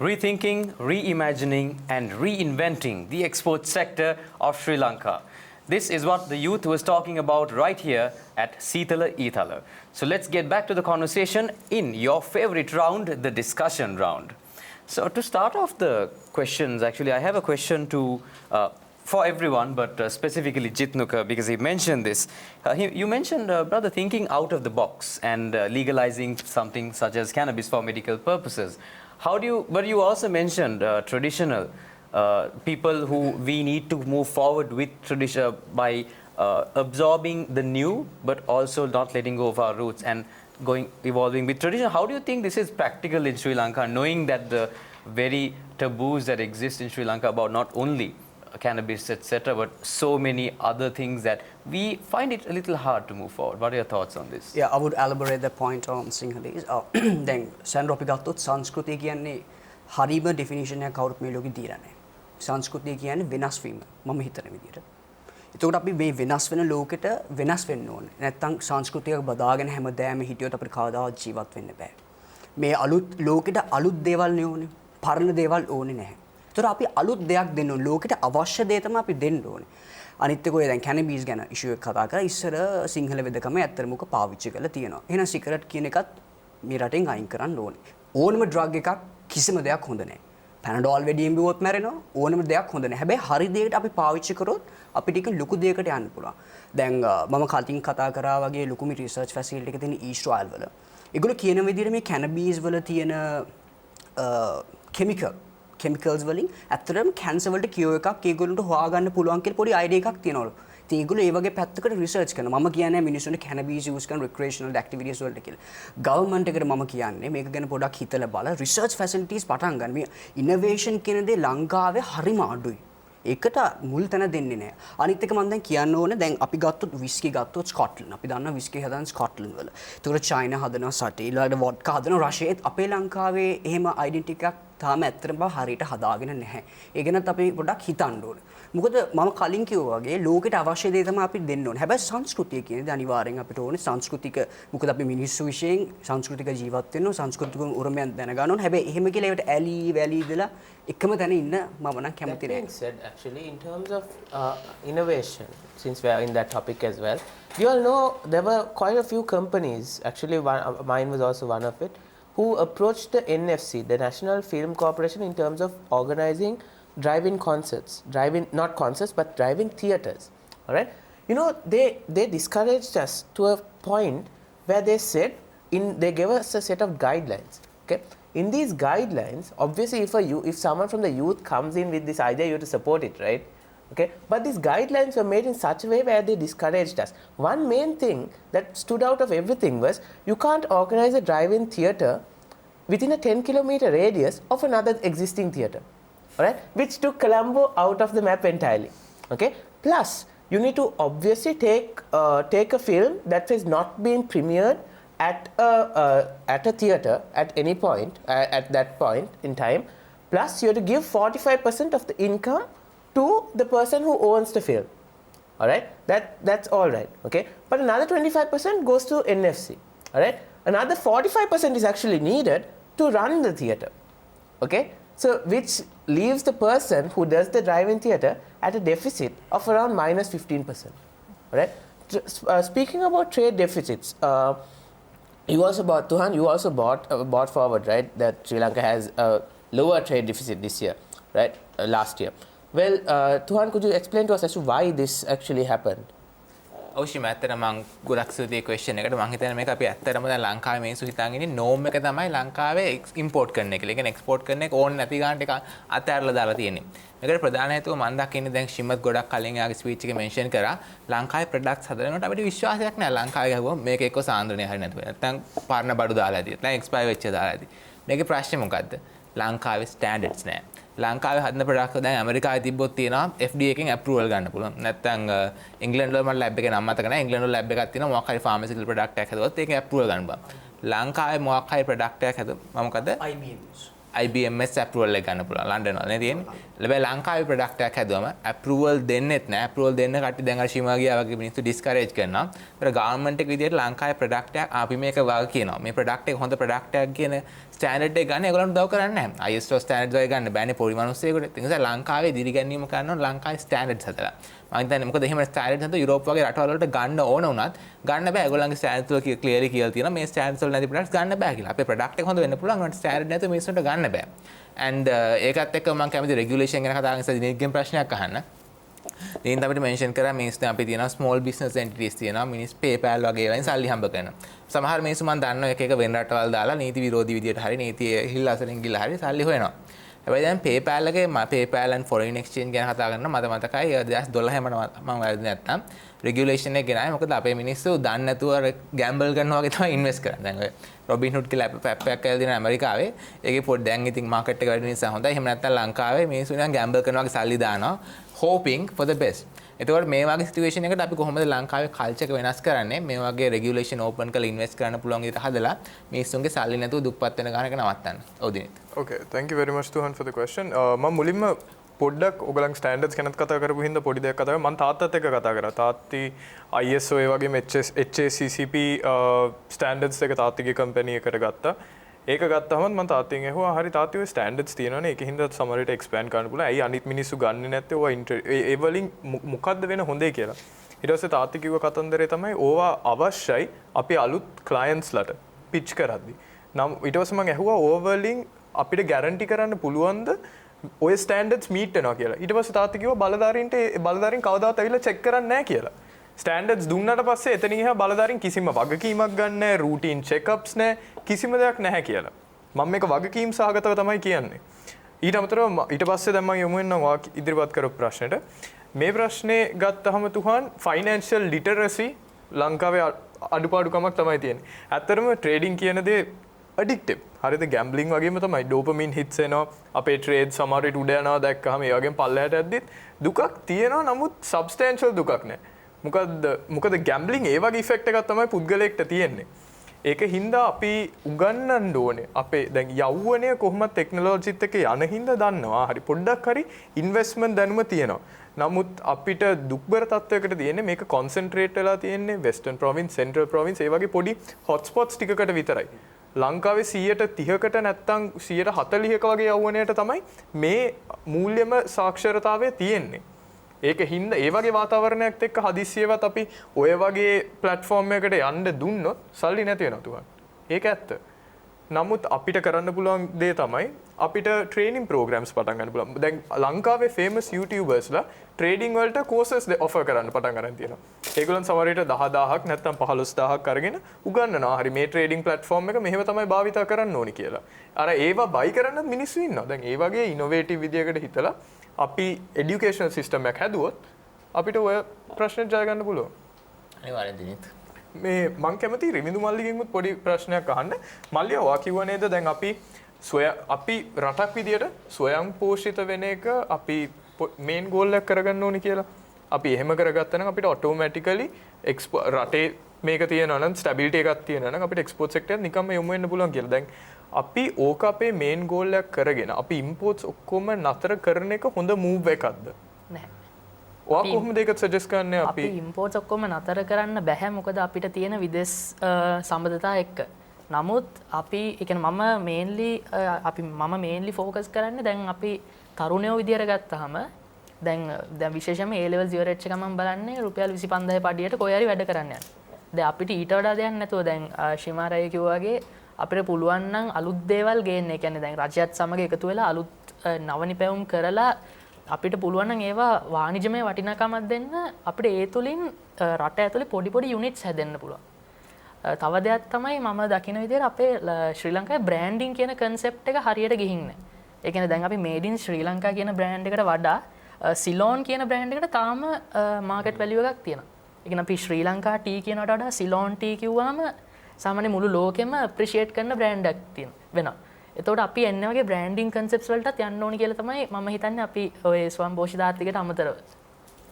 Rethinking, reimagining and reinventing the export sector of Sri Lanka. This is what the youth was talking about right here at Seethala Eethala. So let's get back to the conversation in your favorite round, the discussion round. So to start off the questions, actually I have a question to for everyone, but specifically Jitnuka, because he mentioned this. You mentioned, brother, thinking out of the box and legalizing something such as cannabis for medical purposes. How do you, but you also mentioned traditional people who we need to move forward with tradition by absorbing the new, but also not letting go of our roots and evolving with tradition. How do you think this is practical in Sri Lanka, knowing that the very taboos that exist in Sri Lanka about not only cannabis, etc., but so many other things that we find it a little hard to move forward. What are your thoughts on this? Yeah, I would elaborate the point on Sinhalese. Then Sandro අපි ගත්තොත් සංස්කෘතිය කියන්නේ හරිම ඩෙෆිනිෂන් එකක් කවුරුත් මේ ලෝකෙ දීලා නැහැ. සංස්කෘතිය කියන්නේ වෙනස් වීම මම හිතන විදිහට. එතකොට අපි මේ වෙනස් වෙන ලෝකෙට වෙනස් වෙන්න ඕනේ. නැත්තම් සංස්කෘතියක බදාගෙන හැමදාම හිටියොත් අපිට කවදාවත් ජීවත් වෙන්න බෑ. මේ අලුත් ලෝකෙට අලුත් දේවල් නෙවෙයි. පරණ දේවල් ඕනේ නැහැ. ඒතර අපි අලුත් දෙයක් දෙන්න ඕනේ. ලෝකෙට අවශ්‍ය දේ තමයි අපි දෙන්න ඕනේ. අනිත් එක ඔය දැන් කැනබිස් ගැන ඉෂුව එක කතා කරා. ඉස්සර සිංහල වෙදකම ඇත්තටම උක පාවිච්චි කරලා තියෙනවා. එහෙනම් සිගරට් කියන එකත් මේ රටෙන් අයින් කරන්න ඕනේ. ඕනම ඩ්‍රග් එකක් කිසිම දෙයක් හොඳ නැහැ. පැනඩෝල් වැඩියෙන් බිව්වොත් මැරෙනවා. ඕනම දෙයක් හොඳ නැහැ. හැබැයි හරි දෙයකට අපි පාවිච්චි කරොත් අපිට ඒක ලොකු දෙයකට යන්න පුළුවන්. දැන් මම කලින් කතා කරා වගේ ලොකුම රිසර්ච් ෆැසිලිටි එක තියෙන ඊස්ට්‍රායල් වල. ඒගොල්ලෝ කියන විදිහට මේ කැනබිස් වල තියෙන chemicals වලින් ඇත්තටම කැන්සර් වලට කියෝ එකක් ඒගොල්ලන්ට හොයාගන්න පුළුවන් කියලා පොඩි අයිඩියා එකක් තියෙනවලු. ඉතින් ඒගොල්ලෝ ඒ වගේ පැත්තකට රිසර්ච් කරනවා. මම කියන්නේ මිනිස්සුන්ට කැනබිස් යූස් කරන රික්‍රියේෂනල් ඇක්ටිවිටීස් වලට කියලා. ගවර්න්මන්ට් එකට මම කියන්නේ මේක ගැන පොඩක් හිතලා බලලා රිසර්ච් ෆැසිලිටීස් පටන් ගන්න. මේ ඉනෝවේෂන් කියන දේ ලංකාවේ හරිම අඩුයි. ඒකට මුල් තැන දෙන්නේ නැහැ. අනිත් එක මම දැන් කියන්න ඕනේ දැන් අපි ගත්තොත් විස්කි ගත්තොත් ස්කොට්ලන්ඩ්. අපි දන්නවා විස්කි හදන ස්කොට්ලන්ඩ් වල. ඒතකොට චයිනා හදනවා සටේ ඊළඟට වොඩ්කා හදනවා රෂ්‍යාවේ. අපේ ලංකාවේ එහෙම ඩෙන්ටිටි එකක් තාම ඇත්තටම හරියට හදාගෙන නැහැ. ඒ ගැනත් අපි පොඩ්ඩක් හිතන්න ඕනේ. මොකද මම කලින් කිව්වා වගේ ලෝකෙට අවශ්‍ය දේ තමයි අපි දෙන්න ඕනේ. හැබැයි සංස්කෘතිය කියන්නේ අනිවාර්යෙන් අපිට ඕනේ සංස්කෘතික මොකද අපි මිනිස්සු විශේෂයෙන් සංස්කෘතික ජීවත් වෙනවා සංස්කෘතික උරුමයන් දැනගන්න ඕනේ. හැබැයි එහෙම කියලා ඒකට ඇලි වැලි ඉඳලා එකම තැන ඉන්න මම නම් කැමති නැහැ. That being said, actually, in terms of innovation, since we are in that topic as well, you all know there were quite a few companies, actually mine was also one of it, who approached the NFC, the National Film Corporation, in terms of organizing drive-in concerts, not concerts, but drive-in theatres, all right? You know, they discouraged us to a point where they said, they gave us a set of guidelines, okay? In these guidelines, obviously if someone from the youth comes in with this idea, you have to support it, right? Okay, but these guidelines were made in such a way where they discouraged us. One main thing that stood out of everything was you can't organize a drive-in theatre within a 10-kilometer radius of another existing theatre, all right, which took Colombo out of the map entirely. Okay, plus you need to obviously take a film that has not been premiered at a theatre at any point at that point in time. Plus you have to give 45% of the income to the person who owns the film, all right? That's all right, okay? But another 25% goes to NFC, all right? Another 45% is actually needed to run the theatre, okay? So which leaves the person who does the drive-in theatre at a deficit of around minus 15%, all right? Speaking about trade deficits, you also bought forward, right, that Sri Lanka has lower trade deficit this year, right? Last year. Well, Tuhan, could you explain to us as to why this actually happened? අවශ්‍යම ඇත්තට මම ගොඩක් සුදී ක්වෙස්චන් එකට මම හිතන්නේ මේක අපි ඇත්තටම දැන් ලංකාවේ මිනිස්සු හිතන් ඉන්නේ නෝම් එක තමයි ලංකාවේ ඉම්පෝර්ට් කරන එක. ඒ කියන්නේ එක්ස්පෝර්ට් කරන එක ඕන නැති ගන්නට එක අතහැරලා දාලා තියෙන්නේ. මේකට ප්‍රධාන හේතුව මම දකින්නේ දැන් ශිමත් ගොඩක් කලින් යාගේ ස්පීච් එකේ මෙන්ෂන් කරා ලංකාවේ ප්‍රොඩක්ට්ස් හදනකොට අපිට විශ්වාසයක් නැහැ. ලංකාවේ ගහුවම මේක එක්ක සාන්ද්‍රණය හරි නැතුව. නැත්නම් පාරණ බඩු දාලා ඇති. නැත්නම් එක්ස්පයර් වෙච්ච දාලා ඇති. මේකේ ප්‍රශ්නේ මොකද්ද? ලංකාවේ ස්ටෑන්ඩඩ්ස් නැහැ. ලංකාවේ හදන ප්‍රොඩක්ට් දැන් ඇමරිකාවේ තිබ්බොත් තියෙනවා FDA එකෙන් ඇප්‍රූවල් ගන්න පුළුවන්. නැත්නම් ඉංග්‍රීසි වල මට ලැබ් එකේ නම මතක නැහැ. ඉංග්‍රීසි වල ලැබ් එකක් තියෙනවා මොකක් හරි ෆාමසිකල් ප්‍රොඩක්ට් එකක් හදුවොත් ඒකෙන් ඇප්‍රූවල් ගන්න බෑ. ලංකාවේ මොකක් හරි ප්‍රොඩක්ට් එකක් හදුවා මොකද? IBMS ඇප්‍රූවල් එක ගන්න පුළුවන් ලන්ඩන් වල නේ තියෙන්නේ. හැබැයි ලංකාවේ ප්‍රොඩක්ට් එකක් හදුවම ඇප්‍රූවල් දෙන්නෙත් නැහැ. ඇප්‍රූවල් දෙන්න කට්ටිය දැන් අර ශිමා ගියා වගේ මිනිස්සු ඩිස්කරේජ් කරනවා. ඒතර ගවර්න්මන්ට් එක විදියට ලංකාවේ ප්‍රොඩක්ට් එකක් අපි මේක වග කියනවා. මේ ප්‍රොඩක්ට් එක හොඳ ප්‍රොඩක්ට් එකක් කියන ස්ටෑන්ඩඩ් එක ගන්න ඒගොල්ලන්ට උදව් කරන්නේ නැහැ. ISO ස්ටෑන්ඩඩ්ස් වගේ ගන්න බෑනේ පොඩි මිනිස්සුයෙකුට. ඒ නිසා ලංකාවේ දිරිගැන්වීම කරනවා ලංකාවේ ස්ටෑන්ඩඩ්ස් හදලා. මම හිතන්නේ මොකද එහෙම ස්ටෑන්ඩඩ්ස් හදලා යුරෝප් වගේ රටවල් වලට ගන්න ඕන වුණත් ගන්න බෑ. ඒගොල්ලන්ගේ ස්ටෑන්ඩඩ්ස් වල ක්ලියර්ලි කියලා තියෙනවා මේ ස්ටෑන්ඩඩ්ස් වල නැති ප්‍රොඩක්ට්ස් ගන්න බෑ කියලා. අපේ ප්‍රොඩක්ට් එක හොඳ වෙන්න පුළුවන් ඒකට ස්ටෑන්ඩඩ් නැතුව මිනිස්සුන්ට ගන්න බෑ. and ඒකත් එක්ක මම කැමති රෙගියුලේෂන් ගැන කතා කරන නිසා දිනෙකගෙන් ප්‍රශ්නයක් අහන්න. දිනෙන් අපිට මෙන්ෂන් කරා මිනිස්සු අපි තියෙනවා ස්මෝල් බිස්නස් එන්ටිටිස් තියෙනවා මිනිස් PayPal වගේ ඒවායින් සල්ලි හම්බ කරනවා. සමහර මිනිස්සු මම දන්නවා එක එක වෙන රටවල් දාලා නීති විරෝධී විදියට හරි නීති හිල්ලාසලින් ගිහලා හරි සල්ලි හොයනවා. හැබැයි දැන් PayPal එකේ PayPal and foreign exchange ගැන කතා කරනවා මට මතකයි 2012 මම වැරදි නැත්තම් රෙගියුලේෂන් එක ගෙනාවේ මොකද අපේ මිනිස්සු දන්නේ නැතුව ගෑම්බල් කරනවා වගේ තමයි ඉන්වෙස්ට් කරන්නේ. දැන් ඔය Robinhood කියලා ඇප් එකක් කියලා දෙන ඇමරිකාවේ ඒකේ පොඩ් දැන් ඉතින් මාකට් එක වැඩි නිසා හොඳයි. එහෙම නැත්නම් ලංකාවේ මිනිස්සු නිකන් ගෑම්බල් කරනවා වගේ සල්ලි දානවා hoping for the best. එතකොට මේ වගේ සිටුේෂන් එකකට අපි කොහොමද ලංකාවේ කල්චර් එක වෙනස් කරන්නේ? මේ වගේ රෙගියුලේෂන් ඕපන් කරලා ඉන්වෙස්ට් කරන්න පුළුවන් විදිහට හදලා මිනිස්සුන්ගේ සල්ලි නැතුව දුප්පත් වෙන ගානක නවත්තන්න. ඔව් Dinith. Okay, thank you very much Tuhan for the question. මම මුලින්ම පොඩ්ඩක් ඔයගලන් ස්ටෑන්ඩඩ්ස් ගැනත් කතා කරපු හින්දා පොඩි දෙයක් කතා කරා. මම තාත්තත් එක්ක කතා කරා. තාත්ති ISO ඒ වගේම HACCP ස්ටෑන්ඩඩ්ස් එක තාත්තිගේ කම්පැනි එකට ගත්තා. ඒක ගත්තහම මම තාත්තියෙන් ඇහුවා හරි තාත්ති ඔය ස්ටෑන්ඩඩ්ස් තියෙනවනේ ඒක හින්දා සමහරවිට එක්ස්පෑන්ඩ් කරන්න පුළුවන්. ඇයි අනිත් මිනිස්සු ගන්නෙ නැත්තේ? ඔය ඒ වලින් මොකද්ද වෙන හොඳේ කියලා. ඊට පස්සේ තාත්ති කිව්ව කතන්දරේ තමයි ඕවා අවශ්‍යයි අපි අලුත් ක්ලයන්ට්ස්ලට පිච් කරද්දි. නම් ඊට පස්සේ මම ඇහුවා ඕවා වලින් අපිට ගැරන්ටි කරන්න පුළුවන්ද ඔය ස්ටෑන්ඩඩ්ස් මීට් වෙනවා කියලා. ඊට පස්සේ තාත්ති කිව්වා බලධාරීන් කවදාවත් ඇවිල්ලා චෙක් කරන්නේ නැහැ කියලා. ස්ටෑන්ඩඩ්ස් දුන්නාට පස්සේ එතනින් එහා බලධාරීන් කිසිම වගකීමක් ගන්න නැහැ, රූටින් චෙක්අප්ස් නැහැ, කිසිම දෙයක් නැහැ කියලා. මම මේක වගකීම් සහගතව තමයි කියන්නේ. ඊට අමතරව ඊට පස්සේ දැන් මම යමු වෙනවා ඉදිරිපත් කරපු ප්‍රශ්නෙට. මේ ප්‍රශ්නේ ගත්තහම තුහන් ෆයිනෑන්ෂල් ලිටරසි ලංකාවේ අඩුපාඩුකමක් තමයි තියෙන්නේ. ඇත්තටම ට්‍රේඩින් කියන දේ අඩික්ටිව්. හරිද? ගැම්බ්ලින් වගේම තමයි ඩෝපමින් හිට්ස් එනවා. අපේ ට්‍රේඩ් සමහර විට උඩ යනවා දැක්කහම ඒ වගේම පල්ලෙහාට යද්දිත් දුකක් තියෙනවා. නමුත් සබ්ස්ටැන්ෂල් දුකක් නැහැ. මොකද ගැම්බ්ලින් ඒ වගේ ඉෆෙක්ට් එකක් තමයි පුද්ගලයෙක්ට තියෙන්නේ. ඒක හින්දා අපි උගන්වන්න ඕනේ. අපේ දැන් යෞවනය කොහොමද ටෙක්නොලොජිත් එක්ක යන හින්දා දන්නවා. හරි පොඩ්ඩක් හරි ඉන්වෙස්ට්මන්ට් දැනුම තියෙනවා. නමුත් අපිට දුක්බර තත්වයකට තියෙන්නේ මේක කොන්සන්ට්‍රේට් වෙලා තියෙන්නේ වෙස්ටර්න් ප්‍රොවින්ස්, සෙන්ට්‍රල් ප්‍රොවින්ස් ඒ වගේ පොඩි හොට් ස්පොට්ස් ටිකකට විතරයි. ලංකාවේ 30%කට නැත්තම් 40%ක වගේ යෞවනයට තමයි මේ මූල්‍යම සාක්ෂරතාවය තියෙන්නේ. ඒක හින්දා ඒ වගේ වාතාවරණයක් එක්ක හදිස්සියවත් අපි ඔය වගේ ප්ලැට්ෆෝම් එකකට යන්න දුන්නොත් සල්ලි නැති වෙනවා තුහන්. ඒක ඇත්ත. නමුත් අපිට කරන්න පුළුවන් දේ තමයි අපිට ට්‍රේනින් ප්‍රෝග්‍රෑම්ස් පටන් ගන්න පුළුවන්. දැන් ලංකාවේ ෆේමස් YouTubersලා ට්‍රේඩින් වලට කෝසස් ඔෆර් කරන්න පටන් ගන්න තියෙනවා. ඒගොල්ලන් සමහර විට 10000ක් නැත්නම් 15000ක් අරගෙන උගන්වනවා. හරි මේ ට්‍රේඩින් ප්ලැට්ෆෝම් එක මෙහෙම තමයි භාවිතා කරන්න ඕනි කියලා. අර ඒවා බයි කරන්න මිනිස්සු ඉන්නවා. දැන් ඒ වගේ ඉනොවේටිව් විදියකට හිතලා අපි এডুকেෂනල් සිස්ටම් එකක් හැදුවොත් අපිට ඔය ප්‍රශ්න ජය ගන්න පුළුවන්. අනිවාර්යෙන් දිනිත්. මේ මං කැමති රිමිදු මල්ලිගෙන්වත් පොඩි ප්‍රශ්නයක් අහන්න. මල්ලිය ඔයා කිව්වා නේද දැන් අපි රටක් විදියට ස්වයං පෝෂිත වෙන එක අපි මේන් ගෝල් එකක් කරගන්න ඕනි කියලා. අපි එහෙම කරගත්තා නම් අපිට ඔටෝමැටිකලි රටේ මේක තියෙනවා නම් ස්ටැබිලිටි එකක් තියෙනවා නම් අපිට එක්ස්පෝර්ට් සෙක්ටර් එක නිකම්ම යොමු වෙන්න පුළුවන් කියලා. දැන් අපි ඕක අපේ මේන් ගෝල් එකක් කරගෙන අපි ඉම්පෝර්ට්ස් ඔක්කොම නතර කරන එක හොඳ මූව් එකක්ද? නැහැ. ඔයා කොහොමද ඒක සජෙස්ට් කරන්නේ අපි ඉම්පෝර්ට්ස් ඔක්කොම නතර කරන්න බෑ මොකද අපිට තියෙන විදේශ සම්බන්ධතා එක්ක. නමුත් අපි ඒ කියන්නේ මම මේන්ලි ෆෝකස් කරන්නේ දැන් අපි තරුණයෝ විදියට ගත්තාම දැන් විශේෂයෙන්ම A level 0 එක මම බලන්නේ රුපියල් 25000 පඩියට කොහේ හරි වැඩ කරන්න යනවා. දැන් අපිට ඊට වඩා දෙයක් නැතුව දැන් ශිමාරය කිව්වා වගේ අපිට පුළුවන් නම් අලුත් දේවල් ගේන්න. ඒ කියන්නේ දැන් රජයත් සමග එකතු වෙලා අලුත් නවනිපැවුම් කරලා අපිට පුළුවන් නම් ඒවා වාණිජමය වටිනාකමක් දෙන්න අපිට ඒ තුලින් රට ඇතුලේ පොඩි පොඩි යුනිට්ස් හැදෙන්න පුළුවන්. තව දෙයක් තමයි මම දකින විදිහට අපේ ශ්‍රී ලංකාවේ බ්‍රෑන්ඩින් කියන කන්සෙප්ට් එක හරියට ගිහින් නැහැ. ඒ කියන්නේ දැන් අපි මේඩ් ඉන් ශ්‍රී ලංකා කියන බ්‍රෑන්ඩ් එකට වඩා සිලෝන් කියන බ්‍රෑන්ඩ් එකට තාම මාකට් වැලියු එකක් තියෙනවා. ඒ කියන්නේ අපි ශ්‍රී ලංකා ටී කියනකට වඩා සිලෝන් ටී කිව්වම සාමාන්‍ය මුළු ලෝකෙම අප්‍රීෂিয়েට් කරන බ්‍රෑන්ඩ් එකක් තියෙන වෙනවා. එතකොට අපි එන්නේ වගේ බ්‍රෑන්ඩින් කන්සෙප්ට්ස් වලටත් යන්න ඕනි කියලා තමයි මම හිතන්නේ අපි ඔය ස්වයංපෝෂිත ආර්ථිකයට අමතරව.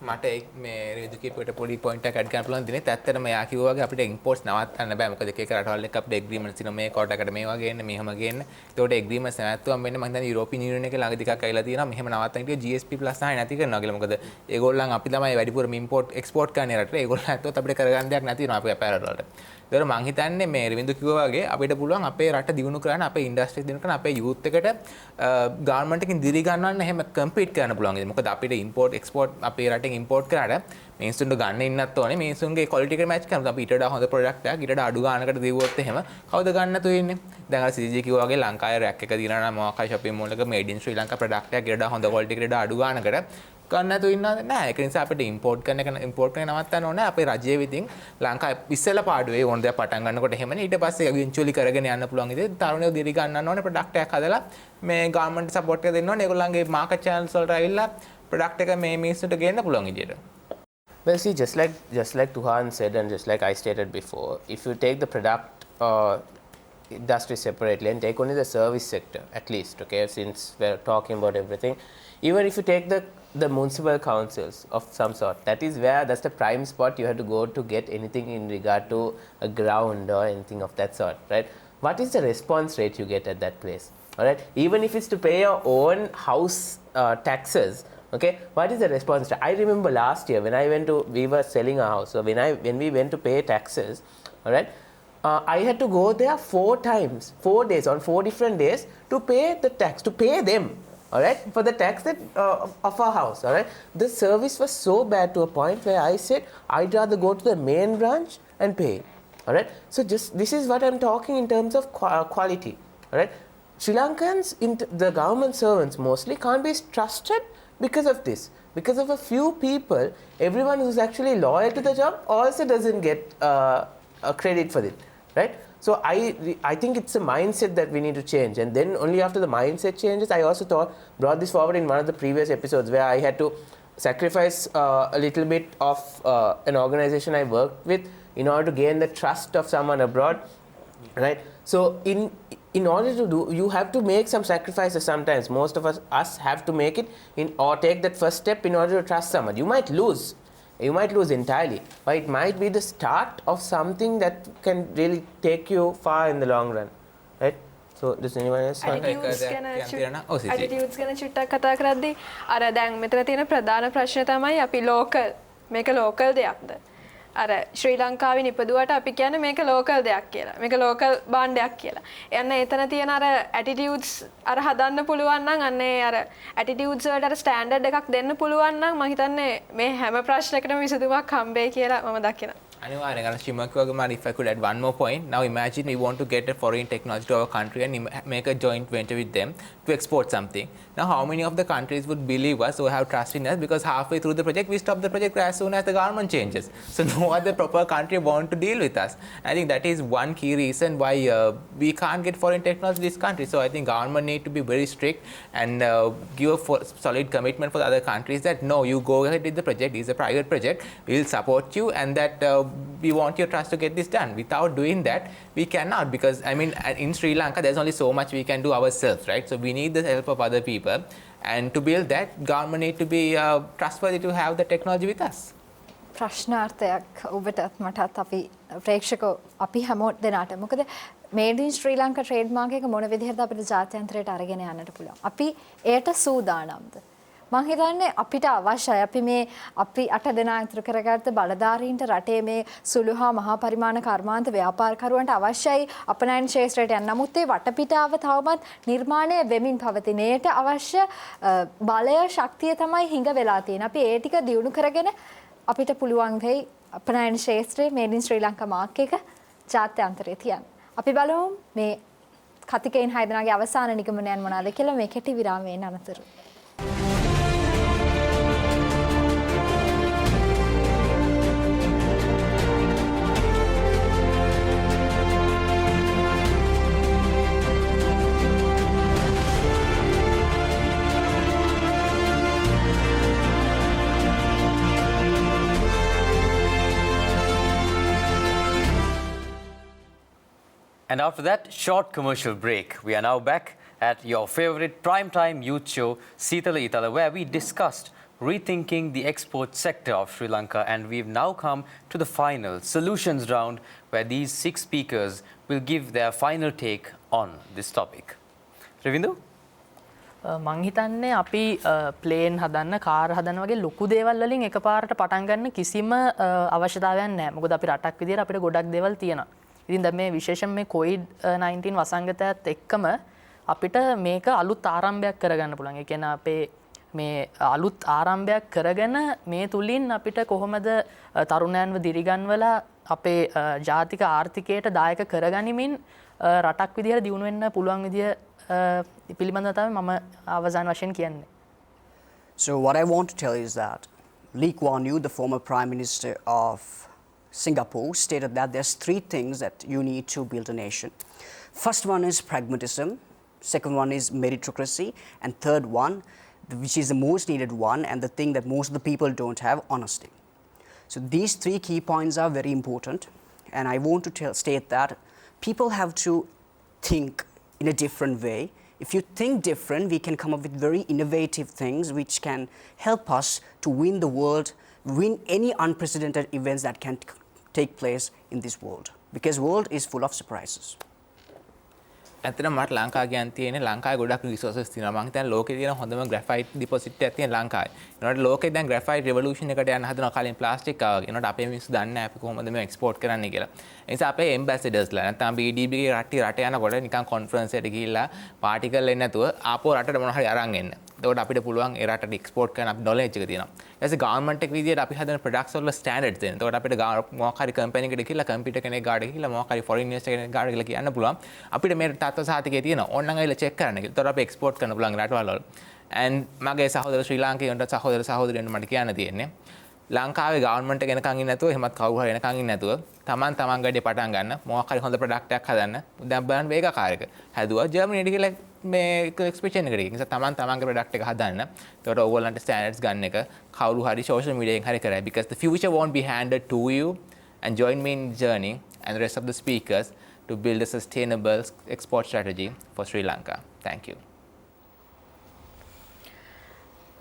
මට මේ රිදුකීපට පොඩි පොයින්ට් එකක් ඇඩ් කරන්න පුළුවන් දිනේ ඇත්තටම එයා කිව්වා වගේ අපිට ඉම්පෝර්ට්ස් නවත්තන්න බෑ මොකද එක එක රටවල් එක්ක අපිට එග්‍රීමන්ට්ස් තියෙනවා මේ කෝට් එකට මේවා ගේන්න මෙහෙම ගේන්න ඒකට එග්‍රීමන්ට්ස් නැවැත්තුවම වෙන්නේ මම හිතන්නේ යුරෝපියන් යුනියන් එකේ ළඟදී එකක් ඇවිල්ලා තියෙනවා මෙහෙම නවත්තන්න කිව්ව GSP+ ආයෙ නැති කරනවා කියලා මොකද ඒගොල්ලන් අපි තමයි වැඩිපුරම ඉම්පෝර්ට් එක්ස්පෝර්ට් කරන්නේ රටට ඒගොල්ලන් ඇත්තොත් අපිට කරගන්න දෙයක් නැති වෙනවා අපේ අපෑරල් වලට ඒතර මම හිතන්නේ මේ රිවින්දු කිව්වා වගේ අපිට පුළුවන් අපේ රට දියුණු කරන්න අපේ ඉන්ඩස්ට්‍රීස් දියුණු කරන්න අපේ යූත් එකට ගාර්මන්ට් එකකින් දිරි ගන්නවන්න එහෙම කම්පීට් කරන්න පුළුවන් මොකද අපිට ඉම්පෝර්ට් එක්ස්පෝර්ට් අපේ රටෙන් ඉම්පෝර්ට් කරාට මිනිස්සුන්ට ගන්න ඉන්නත් ඕනේ මිනිස්සුන්ගේ ක්වොලිටි එකට මැච් කරනවා අපි ඊට වඩා හොඳ ප්‍රොඩක්ට් එකක් ඊට වඩා අඩු ගානකට දීවොත් එහෙම කවුද ගන්න නැතුව ඉන්නේ දැන් අර CG කිව්වා වගේ ලංකාවේ රැක් එක දිනනවා නම් මොකක් හරි shopping mall එක made in Sri Lanka product එකක් ඊට වඩා හොඳ ක්වොලිටි එකට අඩු ගානකට ගන්න නැතුව ඉන්නවද නැහැ ඒක නිසා අපිට ඉම්පෝර්ට් කරන නවත්තන්න ඕනේ අපේ රජයේ විදිහින් ලංකාවේ ඉස්සෙල්ලා පාඩුවේ ඕන දෙයක් පටන් ගන්නකොට එහෙමනේ ඊට පස්සේ ඉවෙන්චුවලි කරගෙන යන්න පුළුවන් ඉතින් තරුණයෝ දිරි ගන්නන්න ඕනේ ප්‍රොඩක්ට් එකක් හදලා මේ ගවර්න්මන්ට් සපෝට් එක දෙන්න ඕනේ ඒගොල්ලන්ගේ මාකට් channels වලට ඇවිල්ලා ප්‍රොඩක්ට් එක මේ මිනිස්සුන්ට ගේන්න පුළුවන් විදියට Well, see, just like Tuhan said and just like I stated before, if you take the product industry separately and take only the service sector, at least, okay, since we're talking about everything, even if you take the municipal councils of some sort, that's the prime spot you have to go to get anything in regard to a ground or anything of that sort, right? What is the response rate you get at that place, all right? Even if it's to pay your own house taxes, okay, what is the response? I remember last year when we were selling a house. So when we went to pay taxes, all right, I had to go there 4 times, 4 days, on 4 different days to pay the tax, to pay them, all right, for the tax that of our house, all right. The service was so bad to a point where I said I'd rather go to the main branch and pay, all right. So this is what I'm talking in terms of quality, all right. Sri Lankans, the government servants mostly can't be trusted. Because of this, because of a few people, everyone who's actually loyal to the job also doesn't get credit for it, right? So I think it's a mindset that we need to change, and then only after the mindset changes, I also brought this forward in one of the previous episodes where I had to sacrifice a little bit of an organization I worked with in order to gain the trust of someone abroad, right? So in order to do, you have to make some sacrifices sometimes. Most of us have to make it or take that first step in order to trust someone. You might lose entirely, but it might be the start of something that can really take you far in the long run, right? So does anyone else want to? Attitudes ගැන චුට්ටක් කතා කරද්දී අර දැන් මෙතන තියෙන ප්‍රධාන ප්‍රශ්නේ තමයි අපි මේක ලෝකල් දෙයක්ද? අර ශ්‍රී ලංකාවේ නිපදුවට අපි කියන්නේ මේක ලෝකල් දෙයක් කියලා. මේක ලෝකල් භාණ්ඩයක් කියලා. එන්න එතන තියෙන අර ඇටිටියුඩ්ස් අර හදන්න පුළුවන් නම් අන්නේ අර ඇටිටියුඩ්ස් වලට අර ස්ටෑන්ඩඩ් එකක් දෙන්න පුළුවන් නම් මම හිතන්නේ මේ හැම ප්‍රශ්නයකටම විසඳුමක් හම්බෙයි කියලා මම දකිනවා. අනිවාර්යෙන් අර ශ්‍රීමක් වගේ මාර if I could add one more point. Now imagine we want to get a foreign technology to our country and make a joint venture with them to export something. Now how many of the countries would believe us or have trust in us, because halfway through the project we stop the project as soon as the government changes. So no other proper country want to deal with us. I think that is one key reason why we can't get foreign technology in this country. So I think government need to be very strict and give a solid commitment for the other countries that no, you go ahead with the project, it's a private project, we will support you, and that we want your trust to get this done. Without doing that, we cannot, because I mean in Sri Lanka there's only so much we can do ourselves, right? So we need the help of other people, and to build that, government need to be trustworthy to have the technology with us. ප්‍රශ්නාර්ථයක් ඔබටත් මටත් අපි ප්‍රේක්ෂකෝ අපි හැමෝම දෙනාට මොකද මේඩ් ඉන් ශ්‍රී ලංකා ට්‍රේඩ් මාක් එක මොන විදිහටද අපිට ජාත්‍යන්තරයට අරගෙන යන්නට පුළුවන් අපි එයට සූදානම්ද මම හිතන්නේ අපිට අවශ්‍යයි අපි 8 දෙනා අතර කරගත්ත බලධාරීන්ට රටේ මේ සුළු හා මහා පරිමාණ කර්මාන්ත ව්‍යාපාරකරුවන්ට අවශ්‍යයි අපනයන ශේෂ්ත්‍රයට යන්න. නමුත් ඒ වටපිටාව තවමත් නිර්මාණය වෙමින් පවතින. ඒට අවශ්‍ය බලය ශක්තිය තමයි හිඟ වෙලා තියෙන්නේ. අපි ඒ ටික දියුණු කරගෙන අපිට පුළුවන් වෙයි අපනයන ශේෂ්ත්‍රයේ මේඩ් ඉන් ශ්‍රී ලංකා මාක් එක ජාත්‍යන්තරයේ තියන්න. අපි බලමු මේ කතිකයින් 6 දෙනාගේ අවසාන නිගමනයන් මොනවාද කියලා මේ කෙටි විරාමයෙන් අනතුරු. And after that short commercial break, we are now back at your favorite primetime youth show, Seethala Eethala, where we discussed rethinking the export sector of Sri Lanka, and we've now come to the final solutions round, where these 6 speakers will give their final take on this topic. Ravindu? මං හිතන්නේ අපි ප්ලේන් හදන්න කාර් හදන්න වගේ ලොකු දේවල් වලින් එකපාරට පටන් ගන්න කිසිම අවශ්‍යතාවයක් නැහැ. මොකද අපි රටක් විදියට අපිට ගොඩක් දේවල් තියෙනවා. ඉතින් දැන් මේ විශේෂයෙන් මේ COVID-19 වසංගතයත් එක්කම අපිට මේක අලුත් ආරම්භයක් කරගන්න පුළුවන්. ඒ කියන්නේ අපේ මේ අලුත් ආරම්භයක් කරගෙන මේ තුලින් අපිට කොහොමද තරුණයන්ව දිරිගන්වලා අපේ ජාතික ආර්ථිකයට දායක කරගනිමින් රටක් විදියට දියුණු වෙන්න පුළුවන් විදිය පිළිබඳව තමයි මම අවසාන වශයෙන් කියන්නේ. So what I want to tell you is that Lee Kuan Yew, the former Prime Minister of Singapore, stated that there's 3 things that you need to build a nation. First one is pragmatism, second one is meritocracy, and third one, which is the most needed one and the thing that most of the people don't have, honesty. So these 3 key points are very important, and I want to state that people have to think in a different way. If you think different, we can come up with very innovative things which can help us to win the world, win any unprecedented events that can take place in this world, because world is full of surprises. ඇත්තටම මට ලංකාව කියන් තියෙන්නේ ලංකාවේ ගොඩක් රිසෝසස් තියෙනවා. මම හිතන්නේ ලෝකේ තියෙන හොඳම ග්‍රැෆයිට් ඩිපොසිට් එකක් තියෙන ලංකාවේ. ඒනොට ලෝකේ දැන් ග්‍රැෆයිට් රිවොලූෂන් එකට යන්න හදනවා කලින් ප්ලාස්ටික් ආවා. ඒනොට අපේ මිනිස්සු දන්නේ නැහැ අපි කොහොමද මේක එක්ස්පෝර්ට් කරන්නේ කියලා. ඒ නිසා අපේ එම්බැසිඩර්ස්ලා නැත්නම් BDB ගේ රට යනකොට නිකන් කොන්ෆරන්ස් එකට ගිහිල්ලා පාටි කරලා එන්නේ නැතුව ආපෝ රටට මොනවා හරි අරන් එන්න. එතකොට අපිට පුළුවන් ඒ රටට එක්ස්පෝර්ට් කරන්න අපි නොලෙජ් එක තියෙනවා. ඊට පස්සේ ගවර්න්මන්ට් එක විදියට අපි හදන ප්‍රොඩක්ට්ස් වල ස්ටෑන්ඩඩ්ස් දෙන්න. එතකොට අපිට මොකක් හරි කම්පැනි එකකට ගිහිල්ලා කම්පියුටර් කෙනෙක් ගාඩ ගිහිල්ලා මොකක් හරි ෆොරින් ඉන්වෙස්ටර් කෙනෙක් ගාඩ ගිහිල්ලා කියන්න පුළුවන්. අපිට මේ තත්ත්ව සහතිකය තියෙනවා. ඕනනම් ඇවිල්ලා චෙක් කරන්න කියලා. එතකොට අපි එක්ස්පෝර්ට් කරන්න පුළුවන් රටවල් වල. and මගේ සහෝදර ශ්‍රී ලාංකිකයන්ට සහෝදර සහෝදරියන්ට මට කියන්න තියෙන්නේ ලංකාවේ ගවර්න්මන්ට් එක එනකන් ඉන්නේ නැතුව එහෙමත් කවුරු හරි එනකන් ඉන්නේ නැතුව තමන් ගඩේ පටන් ගන්න මොකක් හරි හොඳ ප්‍රොඩක්ට් එකක් හදන්න දැන් බලන්න වේගකාරක හැදුවා ජර්මනියට කියලා මේ එක්ස්පෙක්ටේෂන් එකට ගිහින් නිසා තමන්ගේ ප්‍රොඩක්ට් එක හදන්න එතකොට ඕගොල්ලන්ට ස්ටෑන්ඩඩ්ස් ගන්න එක කවුරු හරි සෝෂල් මීඩියා එකෙන් හරි කරයි because the future won't be handed to you and join me in the journey and the rest of the speakers to build a sustainable export strategy for Sri Lanka. Thank you.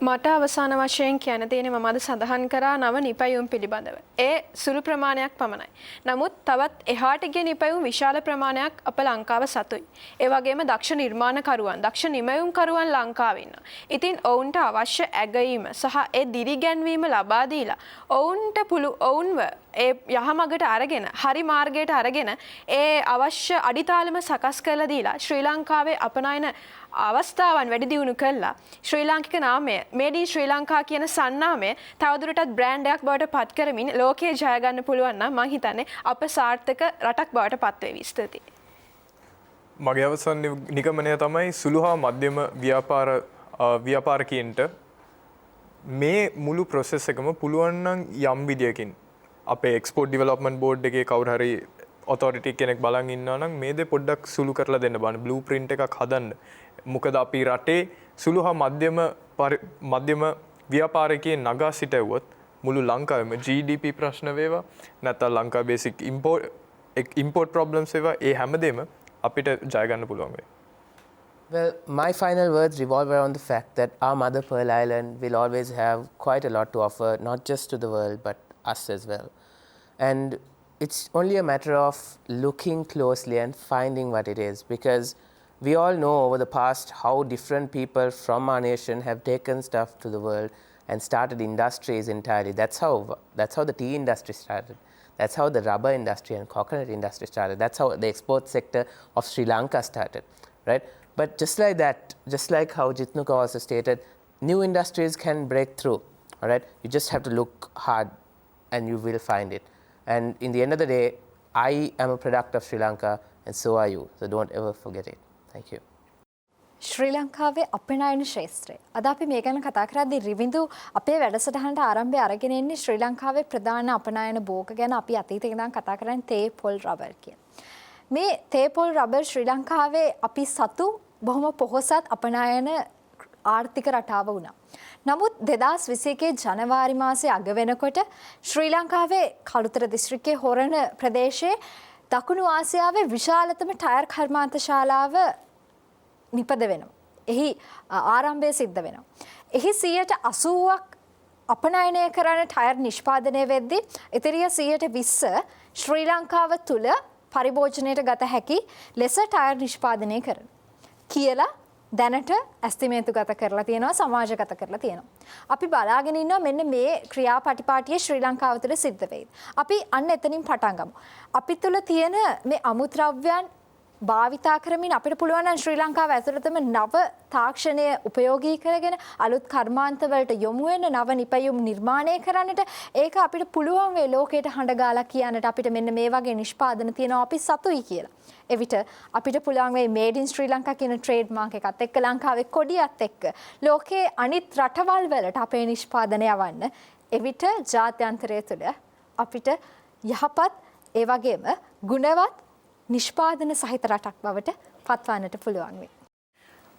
මට අවසාන වශයෙන් කියන්න තියෙන්නේ මම අද සඳහන් කරා නව නිපැයුම් පිළිබඳව. ඒ සුළු ප්‍රමාණයක් පමණයි. නමුත් තවත් එහාට ගිය නිපැයුම් විශාල ප්‍රමාණයක් අප ලංකාව සතුයි. ඒ වගේම දක්ෂ නිර්මාණකරුවන්, දක්ෂ නිමැයුම්කරුවන් ලංකාවේ ඉන්නවා. ඉතින් ඔවුන්ට අවශ්‍ය ඇගයීම සහ ඒ දිරිගැන්වීම ලබා දීලා ඔවුන්ව ඒ යහමගට අරගෙන හරි මාර්ගයට අරගෙන ඒ අවශ්‍ය අඩිතාලම සකස් කරලා දීලා ශ්‍රී ලංකාවේ අපනයන අවස්ථාවන් වැඩි දියුණු කළා. ශ්‍රී ලාංකික නාමය මේඩ් ඉන් ශ්‍රී ලංකා කියන සන්නාමය තවදුරටත් බ්‍රෑන්ඩ් එකක් බවට පත් කරමින් ලෝකයේ ජය ගන්න පුළුවන් නම් මම හිතන්නේ අප සාර්ථක රටක් බවට පත් වෙවි. ස්තුතියි. මගේ අවසන් නිගමනය තමයි සුළු හා මධ්‍යම ව්‍යාපාරිකයන්ට මේ මුළු ප්‍රොසෙස් එකම පුළුවන් නම් යම් විදියකින් අපේ එක්ස්පෝර්ට් ඩෙවලොප්මන්ට් බෝඩ් එකේ කවුරු හරි ඔතොරිටි කෙනෙක් බලන් ඉන්නවා නම් මේ දේ පොඩ්ඩක් සුළු කරලා දෙන්න බලන්න බ්ලූ ප්‍රින්ට් එකක් හදන්න. මොකද අපි රටේ සුළු හා මධ්‍යම ව්‍යාපාරිකයන් නගා සිටවුවොත් මුළු ලංකාවෙම GDP ප්‍රශ්න වේවා නැත්නම් ලංකා බේසික් ඉම්පෝර්ට් ප්‍රොබ්ලම්ස් වේවා ඒ හැමදේම අපිට ජය ගන්න පුළුවන් වෙයි. Well, my final words revolve around the fact that our mother Pearl Island will always have quite a lot to offer, not just to the world, but us as well. And it's only a matter of looking closely and finding what it is, because we all know over the past how different people from our nation have taken stuff to the world and started industries entirely. That's how the tea industry started. That's how the rubber industry and coconut industry started. That's how the export sector of Sri Lanka started, right? But just like that, just like how Jitnuka also stated, new industries can break through, all right? You just have to look hard and you will find it. And in the end of the day, I am a product of Sri Lanka and so are you. So don't ever forget it. Thank you. ශ්‍රී ලංකාවේ අපනයන ශේත්‍රය. අද අපි මේ ගැන කතා කරද්දී රිවිඳු අපේ වැඩසටහනට ආරම්භය අරගෙන ඉන්නේ ශ්‍රී ලංකාවේ ප්‍රධාන අපනයන භෝග ගැන අපි අතීතේ ඉඳන් කතා කරන්නේ තේ පොල් රබර් කියන. මේ තේ පොල් රබර් ශ්‍රී ලංකාවේ අපි සතු බොහොම පොහොසත් අපනයන ආර්ථික රටාව වුණා. නමුත් 2021 ජනවාරි මාසයේ අග වෙනකොට ශ්‍රී ලංකාවේ කළුතර දිස්ත්‍රික්කයේ හොරණ ප්‍රදේශයේ දකුණු ආසියාවේ විශාලතම ටයර් කර්මාන්ත ශාලාව නිපද වෙනවා. එහි ආරම්භය සිද්ධ වෙනවා. එහි 80%ක් අපනයනය කරන ටයර් නිෂ්පාදනය වෙද්දී ඉතිරිය 20% ශ්‍රී ලංකාව තුළ පරිභෝජනයට ගත හැකි ලෙස ටයර් නිෂ්පාදනය කරන කියලා දැනට ඇස්තිමේන්තුගත කරලා තියෙනවා, සමාජගත කරලා තියෙනවා. අපි බලාගෙන ඉන්නවා මෙන්න මේ ක්‍රියාපටිපාටිය ශ්‍රී ලංකාව තුළ සිද්ධ වෙයිද. අපි අන්න එතනින් පටන් ගමු. අපි තුළ තියෙන මේ අමුද්‍රව්‍යයන් භාවිතා කරමින් අපිට පුළුවන් නම් ශ්‍රී ලංකාව ඇතුළතම නව තාක්ෂණය උපයෝගී කරගෙන අලුත් කර්මාන්ත වලට යොමු වෙන නව නිපැයුම් නිර්මාණය කරන්නට ඒක අපිට පුළුවන් වේ ලෝකයට හඬ ගාලා කියන්නට අපිට මෙන්න මේ වගේ නිෂ්පාදන තියෙනවා අපි සතුයි කියලා. එවිට අපිට පුළුවන් වේ made in ශ්‍රී ලංකා කියන ට්‍රේඩ් මාක් එකත් එක්ක ලංකාවේ කොඩියත් එක්ක ලෝකයේ අනිත් රටවල් වලට අපේ නිෂ්පාදනය යවන්න. එවිට ජාත්‍යන්තරය තුළ අපිට යහපත් ඒ වගේම ගුණවත් නිෂ්පාදන සහිත රටක් බවට පත්වන්නට පුළුවන් වේ.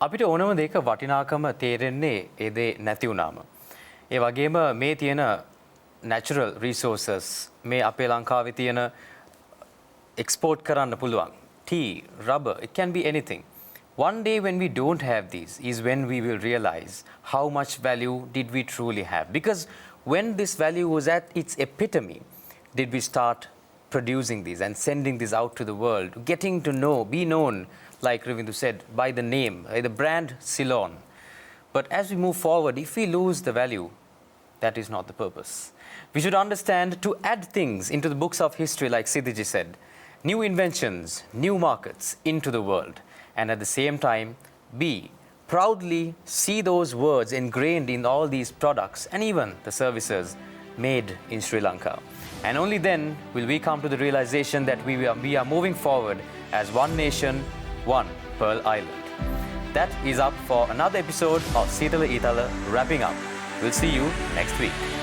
අපිට ඕනම දෙයක වටිනාකම තේරෙන්නේ ඒ දේ නැති වුණාම. ඒ වගේම මේ තියෙන natural resources මේ අපේ ලංකාවේ තියෙන export කරන්න පුළුවන්. Tea, rubber, it can be anything. One day when we don't have these is when we will realize how much value did we truly have. Because when this value was at its epitome, did we start producing these and sending this out to the world, getting to know, be known, like Ravindu said, by the name, by the brand Ceylon. But as we move forward, if we lose the value, that is not the purpose. We should understand to add things into the books of history, like Siddhiji said, new inventions, new markets into the world, and at the same time, proudly see those words ingrained in all these products and even the services made in Sri Lanka. And only then will we come to the realization that we are moving forward as one nation, one Pearl Island. That is up for another episode of Seethala Eethala wrapping up. We'll see you next week.